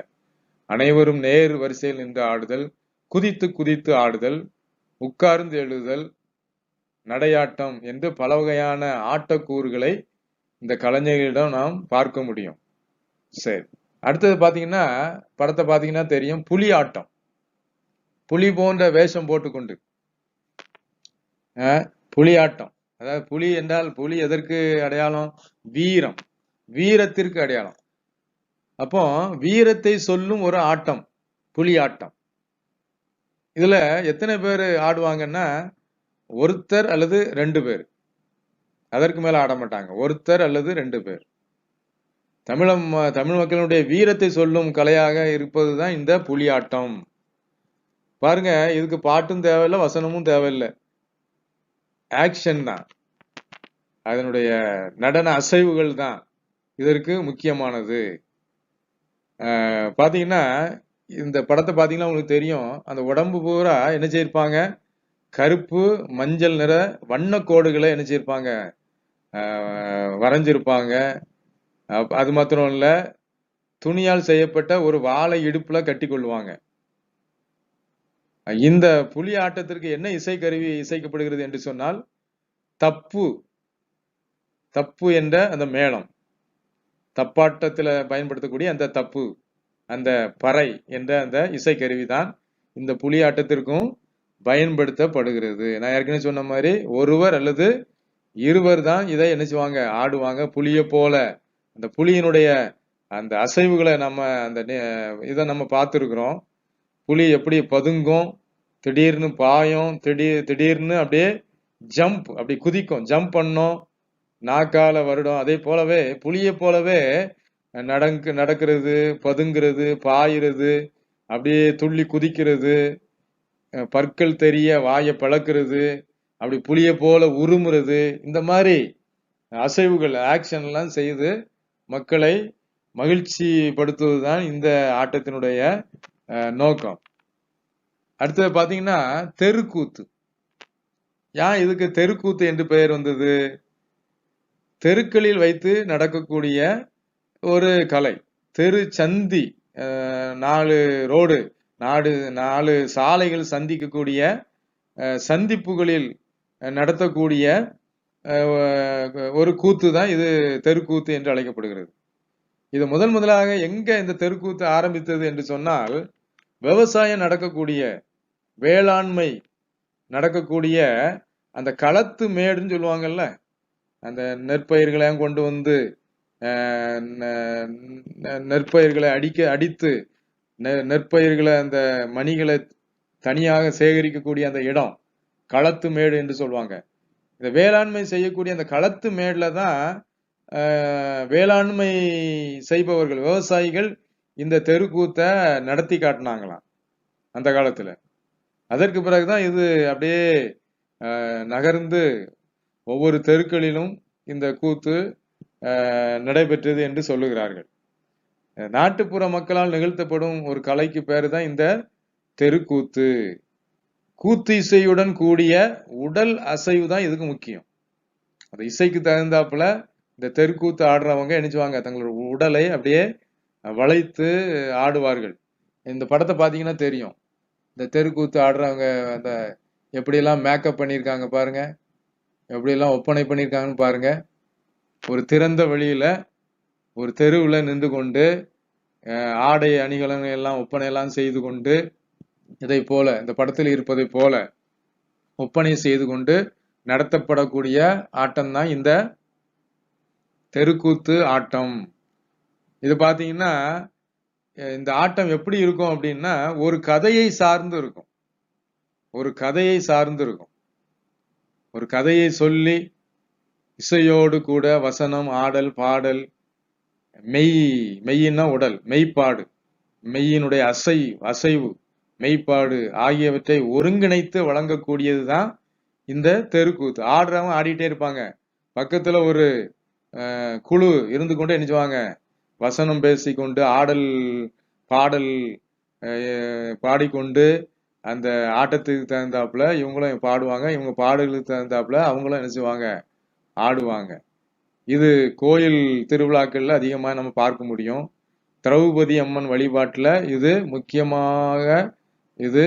அனைவரும் நேர் வரிசையில் நின்று ஆடுதல், குதித்து குதித்து ஆடுதல், உட்கார்ந்து எழுதல், நடையாட்டம் என்று பல வகையான ஆட்டக்கூறுகளை இந்த கலைஞர்களிடம் நாம் பார்க்க முடியும். சரி, அடுத்தது பாத்தீங்கன்னா, படத்தை பாத்தீங்கன்னா தெரியும், புலி ஆட்டம். புலி போன்ற வேஷம் போட்டுக்கொண்டு புலியாட்டம். அதாவது புலி என்றால் புலி எதற்கு அடையாளம்? வீரம், வீரத்திற்கு அடையாளம். அப்போ வீரத்தை சொல்லும் ஒரு ஆட்டம் புலியாட்டம். இதுல எத்தனை பேர் ஆடுவாங்கன்னா ஒருத்தர் அல்லது 2 பேர், அதற்கு மேல ஆட மாட்டாங்க. ஒருத்தர் அல்லது 2 பேர். தமிழ் மக்களுடைய வீரத்தை சொல்லும் கலையாக இருப்பதுதான் இந்த புலியாட்டம். பாருங்க, இதுக்கு பாட்டும் தேவையில்லை, வசனமும் தேவையில்லை, ஆக்ஷன் தான், அதனுடைய நடன அசைவுகள் தான் இதற்கு முக்கியமானது. பாத்தீங்கன்னா இந்த படத்தை பாத்தீங்கன்னா உங்களுக்கு தெரியும், அந்த உடம்பு பூரா என்ன செய்யிருப்பாங்க, கருப்பு மஞ்சள் நிற வண்ண கோடுகளை என்ன செய்யிருப்பாங்க, வரைஞ்சிருப்பாங்க. அது மாத்திரம் இல்ல, துணியால் செய்யப்பட்ட ஒரு வாளை இடுப்புல கட்டி கொள்வாங்க. இந்த புலி ஆட்டத்திற்கு என்ன இசைக்கருவி இசைக்கப்படுகிறது என்று சொன்னால் தப்பு, தப்பு என்ற அந்த மேளம், தப்பாட்டத்தில் பயன்படுத்தக்கூடிய அந்த தப்பு, அந்த பறை என்ற அந்த இசைக்கருவி தான் இந்த புலி ஆட்டத்திற்கும் பயன்படுத்தப்படுகிறது. நான் ஏற்கனவே சொன்ன மாதிரி ஒருவர் அல்லது இருவர் தான் இதை என்ன செய்வாங்க, ஆடுவாங்க. புலியை போல அந்த புலியினுடைய அந்த அசைவுகளை நம்ம அந்த இதை நம்ம பார்த்துருக்குறோம். புலி எப்படி பதுங்கும், திடீர்னு பாயும், திடீர்னு அப்படியே ஜம்ப், அப்படி குதிக்கும், ஜம்ப் பண்ணும், நாக்கால வருடம். அதே போலவே புலியை போலவே நடக்கிறது, பதுங்கிறது, பாயிறது, அப்படியே துள்ளி குதிக்கிறது, பற்கள் தெரிய வாயை பழக்கிறது, அப்படி புலியை போல உருமுறது, இந்த மாதிரி அசைவுகள் ஆக்ஷன் எல்லாம் செய்து மக்களை மகிழ்ச்சி படுத்துவதுதான் இந்த ஆட்டத்தினுடைய நோக்கம். அடுத்தது பாத்தீங்கன்னா தெருக்கூத்து. ஏன் இதுக்கு தெருக்கூத்து என்று பெயர் வந்தது? தெருக்களில் வைத்து நடக்கக்கூடிய ஒரு கலை. தெரு சந்தி, 4 ரோடு, 4 சாலைகள் சந்திக்கக்கூடிய சந்திப்புகளில் நடத்தக்கூடிய ஒரு கூத்து தான் இது தெருக்கூத்து என்று அழைக்கப்படுகிறது. இது முதலாக எங்க இந்த தெருக்கூத்து ஆரம்பித்தது என்று சொன்னால், விவசாயம் நடக்கக்கூடிய, வேளாண்மை நடக்கக்கூடிய அந்த களத்து மேடுன்னு சொல்லுவாங்கல்ல, அந்த நெற்பயிர்களை கொண்டு வந்து நெற்பயிர்களை அடித்து நெற்பயிர்களை அந்த மணிகளை தனியாக சேகரிக்கக்கூடிய அந்த இடம் களத்து மேடு என்று சொல்லுவாங்க. இந்த வேளாண்மை செய்யக்கூடிய அந்த களத்து மேடுல தான் வேளாண்மை செய்பவர்கள், விவசாயிகள் இந்த தெருக்கூத்தை நடத்தி காட்டினாங்களாம் அந்த காலத்துல. அதற்கு பிறகுதான் இது அப்படியே நகர்ந்து ஒவ்வொரு தெருக்களிலும் இந்த கூத்து நடைபெற்றது என்று சொல்லுகிறார்கள். நாட்டுப்புற மக்களால் நிகழ்த்தப்படும் ஒரு கலைக்கு பேரு தான் இந்த தெருக்கூத்து. கூத்து இசையுடன் கூடிய உடல் அசைவு தான் இதுக்கு முக்கியம். அந்த இசைக்கு தகுந்தாப்புல இந்த தெருக்கூத்து ஆடுறவங்க நினைச்சுவாங்க, தங்களோட உடலை அப்படியே வளைத்து ஆடுவார்கள். இந்த படத்தை பார்த்தீங்கன்னா தெரியும், இந்த தெருக்கூத்து ஆடுறவங்க அந்த எப்படியெல்லாம் மேக்கப் பண்ணியிருக்காங்க பாருங்க, எப்படியெல்லாம் ஒப்பனை பண்ணியிருக்காங்கன்னு பாருங்க. ஒரு திறந்த வெளியில ஒரு தெருவில் நின்று கொண்டு ஆடை அணிகலன்கள் எல்லாம் ஒப்பனை எல்லாம் செய்து கொண்டு, இதை போல இந்த படத்தில் இருப்பதை போல ஒப்பனை செய்து கொண்டு நடத்தப்படக்கூடிய ஆட்டம் தான் இந்த தெருக்கூத்து ஆட்டம். இது பாத்தீங்கன்னா இந்த ஆட்டம் எப்படி இருக்கும் அப்படின்னா ஒரு கதையை சார்ந்து இருக்கும். ஒரு கதையை சார்ந்து இருக்கும். ஒரு கதையை சொல்லி இசையோடு கூட வசனம், ஆடல், பாடல், மெய்யின்னா உடல், மெய்ப்பாடு, மெய்யினுடைய அசைவு, மெய்ப்பாடு ஆகியவற்றை ஒருங்கிணைத்து வழங்கக்கூடியதுதான் இந்த தெருக்கூத்து. ஆடுறவங்க ஆடிட்டே இருப்பாங்க, பக்கத்துல ஒரு குழு இருந்து கொண்டு நினைச்சுவாங்க, வசனம் பேசிக்கொண்டு ஆடல் பாடல் பாடிக்கொண்டு அந்த ஆட்டத்துக்கு தகுந்தாப்புல இவங்களும் பாடுவாங்க, இவங்க பாடல்களுக்கு தகுந்தாப்புல அவங்களும் நினைச்சுவாங்க ஆடுவாங்க. இது கோயில் திருவிழாக்கள்ல அதிகமாக நம்ம பார்க்க முடியும். திரௌபதி அம்மன் வழிபாட்டுல இது முக்கியமாக இது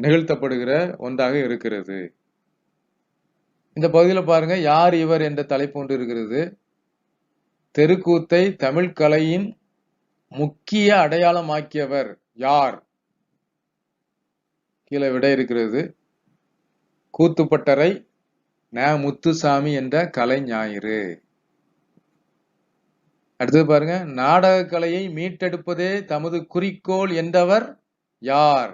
நிகழ்த்தப்படுகிற ஒன்றாக இருக்கிறது. இந்த பகுதியில் பாருங்க, யார் இவர் என்ற தலைப்பு ஒன்று இருக்கிறது. தெருக்கூத்தை தமிழ் கலையின் முக்கிய அடையாளமாக்கியவர் யார்? கீழே விடை இருக்கிறது. கூத்துப்பட்டறை ந. முத்துசாமி என்ற கலைஞாயிறு. அடுத்தது பாருங்க, நாடக கலையை மீட்டெடுப்பதே தமது குறிக்கோள் என்றவர் யார்?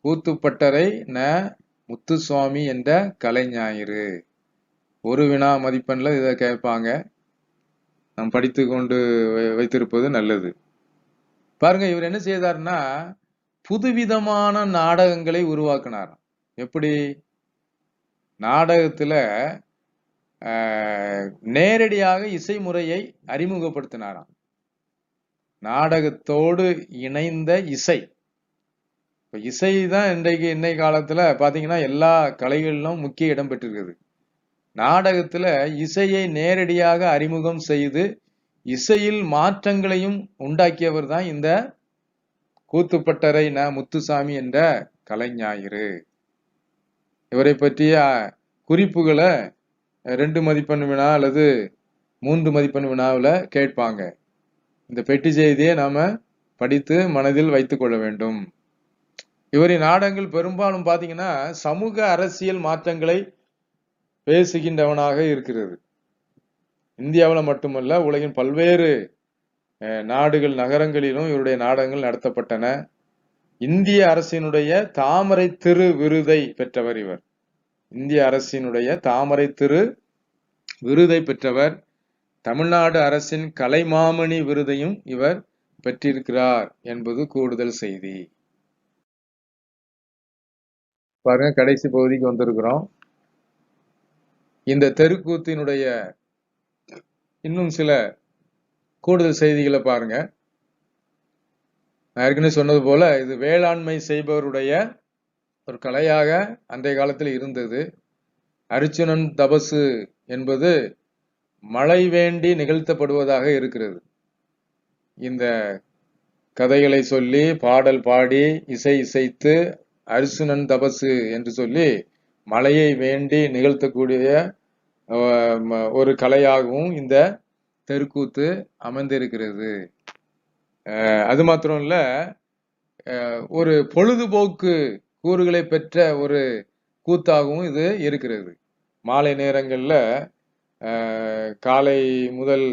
கூத்துப்பட்டறை ந. முத்துசுவாமி என்ற கலைஞாயிறு. ஒரு வினா மதிப்பெண்ல இதை கேட்பாங்க. நாம் படித்து கொண்டு வைத்திருப்பது நல்லது. பாருங்க, இவர் என்ன செய்தார்னா புதுவிதமான நாடகங்களை உருவாக்கினார். எப்படி? நாடகத்துல நேரடியாக இசை முறையை அறிமுகப்படுத்தினாராம். நாடகத்தோடு இணைந்த இசை. இசை தான் இன்னைக்கு காலத்துல பாத்தீங்கன்னா எல்லா கலைகளிலும் முக்கிய இடம் பெற்றிருக்குது. நாடகத்துல இசையை நேரடியாக அறிமுகம் செய்து இசையில் மாற்றங்களையும் உண்டாக்கியவர் தான் இந்த கூத்துப்பட்டறை ந. முத்துசாமி என்ற கலைஞாயிறு. இவரை பற்றிய குறிப்புகளை 2 மதிப்பெண் வினா அல்லது 3 மதிப்பெண் வினாவில் கேட்பாங்க. இந்த பெட்டி செய்தியை நாம படித்து மனதில் வைத்துக் கொள்ள வேண்டும். இவரின் நாடகங்கள் பெரும்பாலும் பாத்தீங்கன்னா சமூக அரசியல் மாற்றங்களை பேசுகின்றவனாக இருக்கிறது. இந்தியாவில் மட்டுமல்ல, உலகின் பல்வேறு நாடுகள் நகரங்களிலும் இவருடைய நாடகங்கள் நடத்தப்பட்டன. இந்திய அரசினுடைய தாமரை திரு விருதை பெற்றவர் இவர். இந்திய அரசினுடைய தாமரை திரு விருதை பெற்றவர். தமிழ்நாடு அரசின் கலைமாமணி விருதையும் இவர் பெற்றிருக்கிறார் என்பது கூடுதல் செய்தி. பாருங்க, கடைசி பகுதிக்கு வந்திருக்கிறோம். இந்த தெருக்கூத்தினுடைய இன்னும் சில கூடுதல் செய்திகளை பாருங்க. நான் ஏற்கனவே சொன்னது போல இது வேளாண்மை செய்பவருடைய ஒரு கலையாக அன்றைய காலத்தில் இருந்தது. அர்ச்சுனன் தபசு என்பது மழை வேண்டி நிகழ்த்தப்படுவதாக இருக்கிறது. இந்த கதைகளை சொல்லி பாடல் பாடி இசை இசைத்து அர்ச்சுனன் தபசு என்று சொல்லி மழையை வேண்டி நிகழ்த்தக்கூடிய ஒரு கலையாகவும் இந்த தெருக்கூத்து அமைந்திருக்கிறது. அது மாத்திரம் இல்ல, ஒரு பொழுதுபோக்கு கூறுகளை பெற்ற ஒரு கூத்தாகவும் இது இருக்கிறது. மாலை நேரங்கள்ல காலை முதல்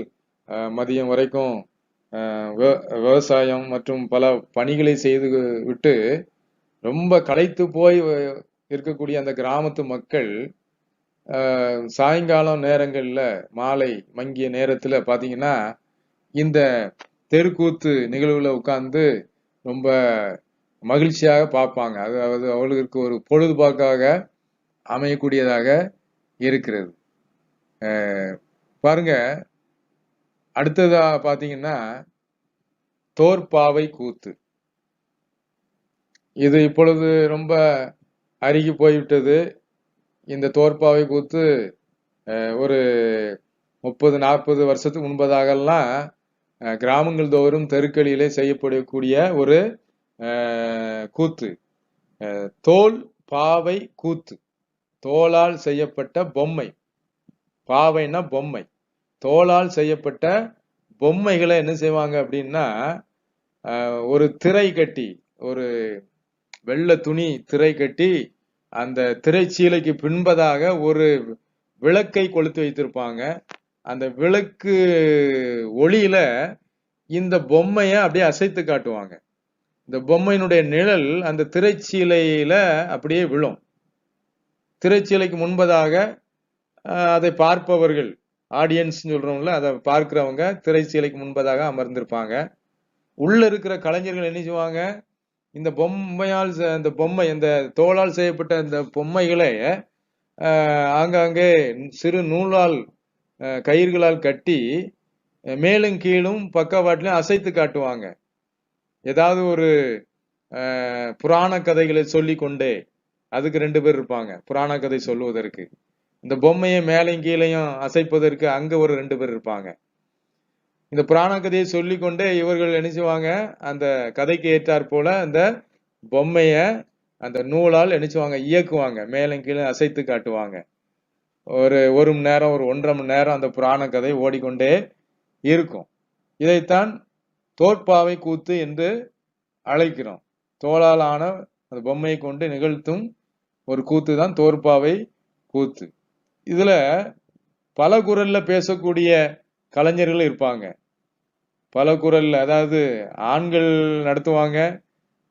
மதியம் வரைக்கும் விவசாயம் மற்றும் பல பணிகளை செய்து விட்டு ரொம்ப களைத்து போய் இருக்கக்கூடிய அந்த கிராமத்து மக்கள் சாயங்காலம் நேரங்கள்ல மாலை மங்கிய நேரத்துல பாத்தீங்கன்னா இந்த தெருக்கூத்து நிகழ்வுல உட்கார்ந்து ரொம்ப மகிழ்ச்சியாக பார்ப்பாங்க. அதாவது அவர்களுக்கு ஒரு பொழுதுபோக்காக அமையக்கூடியதாக இருக்கிறது. பாருங்க, அடுத்ததா பாத்தீங்கன்னா தோற்பாவை கூத்து. இது இப்பொழுது ரொம்ப அருகி போய்விட்டது. இந்த தோற்பாவை கூத்து ஒரு 30-40 வருஷத்துக்கு முன்பதாகலாம் கிராமங்கள் தோறும் தெருக்களிலே செய்யப்படக்கூடிய ஒரு கூத்து. தோல் பாவை கூத்து. தோளால் செய்யப்பட்ட பொம்மை. பாவைன்னா பொம்மை. தோளால் செய்யப்பட்ட பொம்மைகளை என்ன செய்வாங்க அப்படின்னா ஒரு திரை கட்டி, ஒரு வெள்ளை துணி திரை கட்டி அந்த திரைச்சீலைக்கு பின்பதாக ஒரு விளக்கை கொளுத்தி வைத்திருப்பாங்க. அந்த விளக்கு ஒளியில இந்த பொம்மைய அப்படியே அசைத்து காட்டுவாங்க. இந்த பொம்மையினுடைய நிழல் அந்த திரைச்சீலையில அப்படியே விழும். திரைச்சீலைக்கு முன்பதாக அதை பார்ப்பவர்கள், ஆடியன்ஸ் சொல்றவங்கள, அதை பார்க்கிறவங்க திரைச்சீலைக்கு முன்பதாக அமர்ந்திருப்பாங்க. உள்ள இருக்கிற கலைஞர்கள் என்ன செய்வாங்க, இந்த பொம்மையால் இந்த பொம்மை இந்த தோளால் செய்யப்பட்ட இந்த பொம்மைகளை ஆங்காங்கே சிறு நூலால் கயிர்களால் கட்டி மேலும் கீழும் பக்கவாட்டிலும் அசைத்து காட்டுவாங்க. ஏதாவது ஒரு புராண கதைகளை சொல்லி கொண்டே, அதுக்கு 2 பேர் இருப்பாங்க புராண கதை சொல்லுவதற்கு. இந்த பொம்மையை மேலையும் கீழையும் அசைப்பதற்கு அங்க ஒரு 2 பேர் இருப்பாங்க. இந்த புராண கதையை சொல்லிக்கொண்டே இவர்கள் நினைச்சுவாங்க அந்த கதைக்கு ஏற்றாற் போல அந்த பொம்மைய அந்த நூலால் நினைச்சுவாங்க இயக்குவாங்க, மேலும் கீழே அசைத்து காட்டுவாங்க. ஒரு மணி நேரம், ஒரு 1.5 மணி நேரம் அந்த புராண கதை ஓடிக்கொண்டே இருக்கும். இதைத்தான் தோற்பாவை கூத்து என்று அழைக்கிறோம். தோளால் ஆன அந்த பொம்மையை கொண்டு நிகழ்த்தும் ஒரு கூத்து தான் தோற்பாவை கூத்து. இதுல பல குரல்ல பேசக்கூடிய கலைஞர்கள் இருப்பாங்க. பல குரல்ல, அதாவது ஆண்கள் நடத்துவாங்க,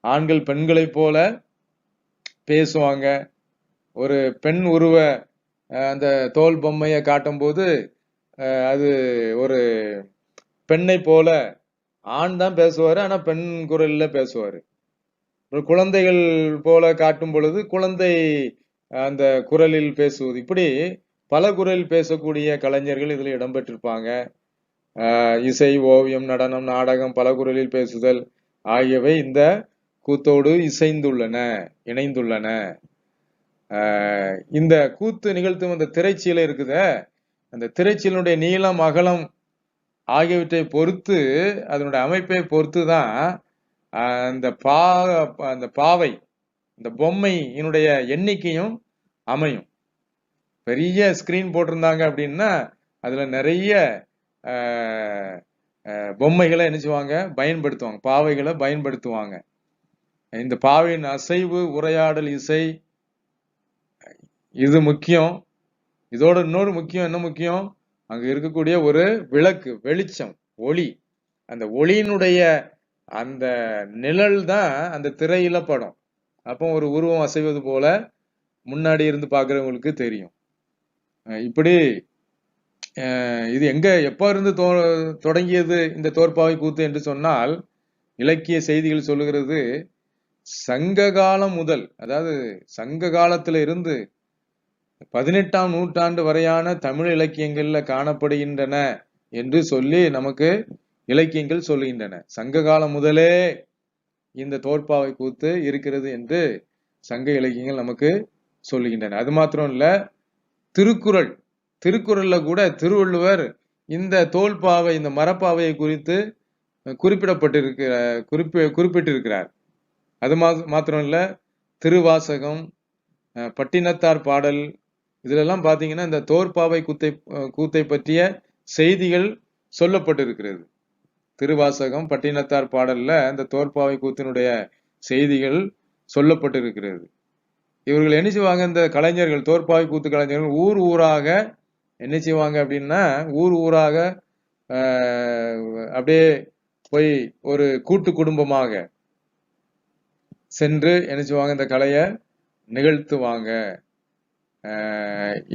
ஆண்கள் பெண்களை போல பேசுவாங்க. ஒரு பெண் உருவ அந்த தோல் பொம்மையை காட்டும் போது அது ஒரு பெண்ணை போல ஆண் தான் பேசுவாரு, ஆனா பெண் குரல்ல பேசுவாரு. ஒரு குழந்தைகள் போல காட்டும் பொழுது குழந்தை அந்த குரலில் பேசுவது, இப்படி பல குரலில் பேசக்கூடிய கலைஞர்கள் இதுல இடம்பெற்றிருப்பாங்க. இசை, ஓவியம், நடனம், நாடகம், பல குரலில் பேசுதல் ஆகியவை இந்த கூத்தோடு இசைந்துள்ளன, இணைந்துள்ளன. இந்த கூத்து நிகழ்த்தும் அந்த திரைச்சீலை இருக்குத, அந்த திரைச்சீலனுடைய நீளம், அகலம் ஆகியவற்றை பொறுத்து, அதனுடைய அமைப்பை பொறுத்து தான் அந்த பாவை, இந்த பொம்மையினுடைய எண்ணிக்கையும் அமையும். பெரிய ஸ்கிரீன் போட்டிருந்தாங்க அப்படின்னா அதுல நிறைய பொம்மைகளை என்ன செய்வாங்க, பயன்படுத்துவாங்க, பாவைகளை பயன்படுத்துவாங்க. இந்த பாவையின் அசைவு, உரையாடல், இசை, இது முக்கியம். இதோட இன்னொரு முக்கியம், என்ன முக்கியம், அங்க இருக்கக்கூடிய ஒரு விளக்கு, வெளிச்சம், ஒளி. அந்த ஒளியினுடைய அந்த நிழல் தான் அந்த திரையில படம். அப்போ ஒரு உருவம் அசைவது போல முன்னாடி இருந்து பாக்குறவங்களுக்கு தெரியும். இப்படி இது எங்க எப்ப இருந்து தொடங்கியது இந்த தோற்பாவை கூத்து என்று சொன்னால், இலக்கிய செய்திகள் சொல்லுகிறது சங்க காலம் முதல், அதாவது சங்க காலத்துல இருந்து 18ஆம் நூற்றாண்டு வரையான தமிழ் இலக்கியங்கள்ல காணப்படுகின்றன என்று சொல்லி நமக்கு இலக்கியங்கள் சொல்லுகின்றன. சங்க காலம் முதலே இந்த தோற்பாவை கூத்து இருக்கிறது என்று சங்க இலக்கியங்கள் நமக்கு சொல்லுகின்றன. அது மாத்திரம் இல்ல, திருக்குறள்ல கூட திருவள்ளுவர் இந்த தோல்பாவை, இந்த மரப்பாவையை குறித்து குறிப்பிட்டிருக்கிறார். அது மாத்திரம் இல்ல, திருவாசகம், பட்டினத்தார் பாடல், இதுல எல்லாம் பாத்தீங்கன்னா இந்த தோற்பாவை கூத்தை பற்றிய செய்திகள் சொல்லப்பட்டிருக்கிறது. திருவாசகம், பட்டினத்தார் பாடல்ல இந்த தோற்பாவை கூத்தினுடைய செய்திகள் சொல்லப்பட்டிருக்கிறது. இவர்கள் என்ன செய்வாங்க, இந்த கலைஞர்கள், தோற்பாவை கூத்து கலைஞர்கள் ஊர் ஊராக என்ன செய்வாங்க அப்படின்னா, ஊர் ஊராக அப்படியே போய் ஒரு கூட்டு குடும்பமாக சென்று என்ன செய்வாங்க, இந்த கலையை நிகழ்த்துவாங்க.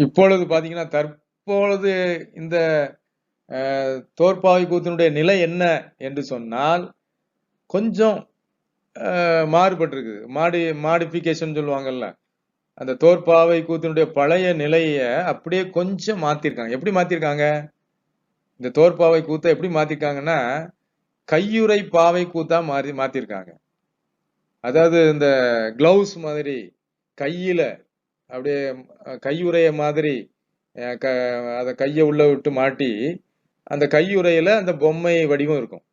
இப்பொழுது பாத்தீங்கன்னா, தற்பொழுது இந்த தோற்பாவை கூத்தினுடைய நிலை என்ன என்று சொன்னால் கொஞ்சம் மாறுபட்டிருக்கு. மாடிஃபிகேஷன் சொல்லுவாங்கல்ல, அந்த தோற்பாவை கூத்தினுடைய பழைய நிலைய அப்படியே கொஞ்சம் மாத்திருக்காங்க. எப்படி மாத்திருக்காங்க, இந்த தோற்பாவை கூத்தை எப்படி மாத்திருக்காங்கன்னா, கையுறை பாவை கூத்தா மாத்திருக்காங்க. அதாவது இந்த கிளவுஸ் மாதிரி கையில அப்படியே கையுறைய மாதிரி அத கைய உள்ள விட்டு மாட்டி, அந்த கையுறையில அந்த பொம்மை வடிவம் இருக்கும்.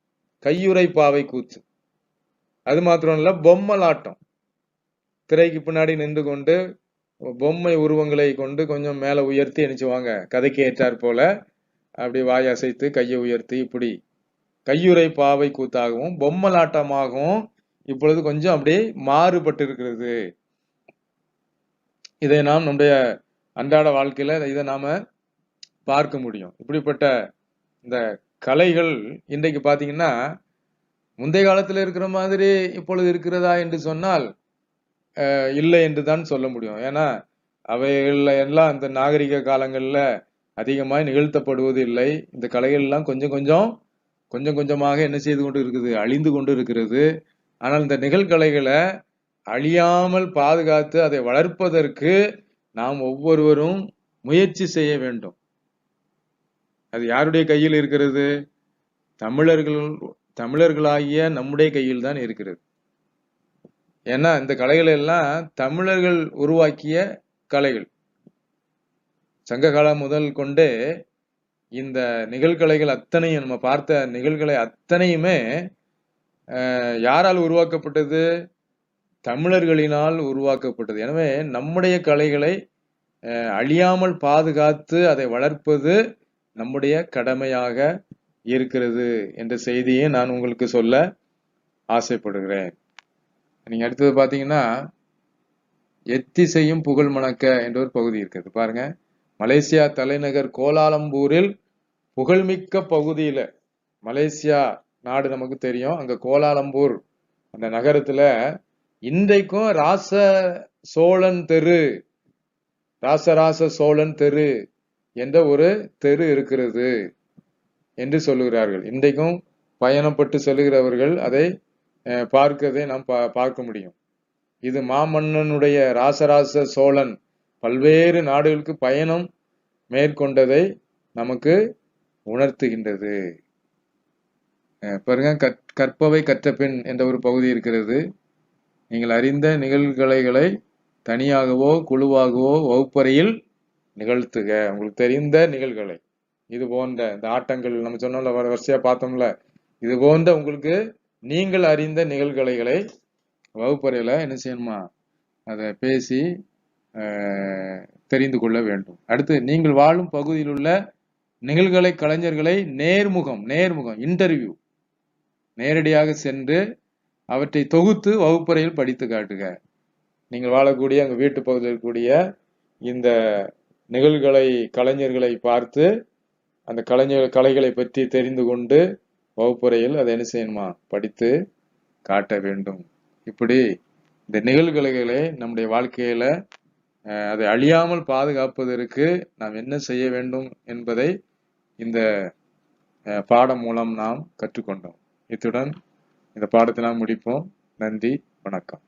கையுறை பாவை கூத்து. அது மாத்திரம் இல்ல, பொம்மலாட்டம், திரைக்கு பின்னாடி நின்று கொண்டு பொம்மை உருவங்களை கொண்டு கொஞ்சம் மேல உயர்த்தி நினைச்சுவாங்க, கதைக்கு ஏற்றார் போல அப்படி வாய் அசைத்து கையை உயர்த்தி, இப்படி கையுறை பாவை கூத்தாகவும் பொம்மலாட்டமாகவும் இப்பொழுது கொஞ்சம் அப்படியே மாறுபட்டு இருக்கிறது. இதை நாம் நம்முடைய அன்றாட வாழ்க்கையில இதை நாம பார்க்க முடியும். இப்படிப்பட்ட இந்த கலைகள் இன்றைக்கு பாத்தீங்கன்னா முந்தைய காலத்துல இருக்கிற மாதிரி இப்பொழுது இருக்கிறதா என்று சொன்னால் இல்லை என்று தான் சொல்ல முடியும். ஏன்னா அவைகள் எல்லாம் இந்த நாகரிக காலங்கள்ல அதிகமாக நிகழ்த்தப்படுவது இல்லை. இந்த கலைகள் எல்லாம் கொஞ்சம் கொஞ்சமாக என்ன செய்து கொண்டு இருக்குது, அழிந்து கொண்டு இருக்கிறது. ஆனால் இந்த நிகழ்கலைகளை அழியாமல் பாதுகாத்து அதை வளர்ப்பதற்கு நாம் ஒவ்வொருவரும் முயற்சி செய்ய வேண்டும். அது யாருடைய கையில் இருக்கிறது? தமிழர்களாகிய நம்முடைய கையில் தான் இருக்கிறது. ஏன்னா இந்த கலைகள் எல்லாம் தமிழர்கள் உருவாக்கிய கலைகள். சங்க காலம் முதல் கொண்டே இந்த நிகழ்கலைகள் அத்தனையும், நம்ம பார்த்த நிகழ்கலை அத்தனையுமே யாரால் உருவாக்கப்பட்டது? தமிழர்களினால் உருவாக்கப்பட்டது. எனவே நம்முடைய கலைகளை அழியாமல் பாதுகாத்து அதை வளர்ப்பது நம்முடைய கடமையாக இருக்கிறது என்ற செய்தியை நான் உங்களுக்கு சொல்ல ஆசைப்படுகிறேன். நீங்க அடுத்தது பாத்தீங்கன்னா, எத்திசையும் புகழ் மணக்க என்ற ஒரு பகுதி இருக்குது பாருங்க. மலேசியா தலைநகர் கோலாலம்பூரில் புகழ்மிக்க பகுதியில, மலேசியா நாடு நமக்கு தெரியும், அங்க கோலாலம்பூர் அந்த நகரத்துல இன்றைக்கும் சோழன் தெரு, ராசராச சோழன் தெரு என்ற ஒரு தெரு இருக்கிறது என்று சொல்லுகிறார்கள். இன்றைக்கும் பயணப்பட்டு செல்லுகிறவர்கள் அதை பார்க்கறதை நாம் பார்க்க முடியும். இது மாமன்னனுடைய ராசராச சோழன் பல்வேறு நாடுகளுக்கு பயணம் மேற்கொண்டதை நமக்கு உணர்த்துகின்றது. பாருங்க, கற்பவை கற்ற பின் என்ற ஒரு பகுதி இருக்கிறது. நீங்கள் அறிந்த நிகழ்கலைகளை தனியாகவோ குழுவாகவோ வகுப்பறையில் நிகழ்த்துக. உங்களுக்கு தெரிந்த நிகழ்களை, இது போன்ற இந்த ஆட்டங்கள் நம்ம சொன்னோம்ல, வரிசையா பார்த்தோம்ல, இது போன்ற உங்களுக்கு நீங்கள் அறிந்த நிகழ்கலைகளை வகுப்பறையில என்ன செய்யணுமா, அதை பேசி தெரிந்து கொள்ள வேண்டும். அடுத்து, நீங்கள் வாழும் பகுதியில் உள்ள நிகழ்கலை கலைஞர்களை நேர்முகம் இன்டர்வியூ நேரடியாக சென்று அவற்றை தொகுத்து வகுப்பறையில் படித்து காட்டுக. நீங்கள் வாழக்கூடிய அங்க வீட்டு பகுதியில் இருக்கக்கூடிய இந்த நிகழ்கலை கலைஞர்களை பார்த்து அந்த கலைகளை பற்றி தெரிந்து கொண்டு வகுப்பறையில் அதை என்ன செய்யணுமா, படித்து காட்ட வேண்டும். இப்படி இந்த நிகழ்கலைகளை நம்முடைய வாழ்க்கையில அதை அழியாமல் பாதுகாப்பதற்கு நாம் என்ன செய்ய வேண்டும் என்பதை இந்த பாடம் மூலம் நாம் கற்றுக்கொண்டோம். இத்துடன் இந்த பாடத்தை நாம் முடிப்போம். நன்றி, வணக்கம்.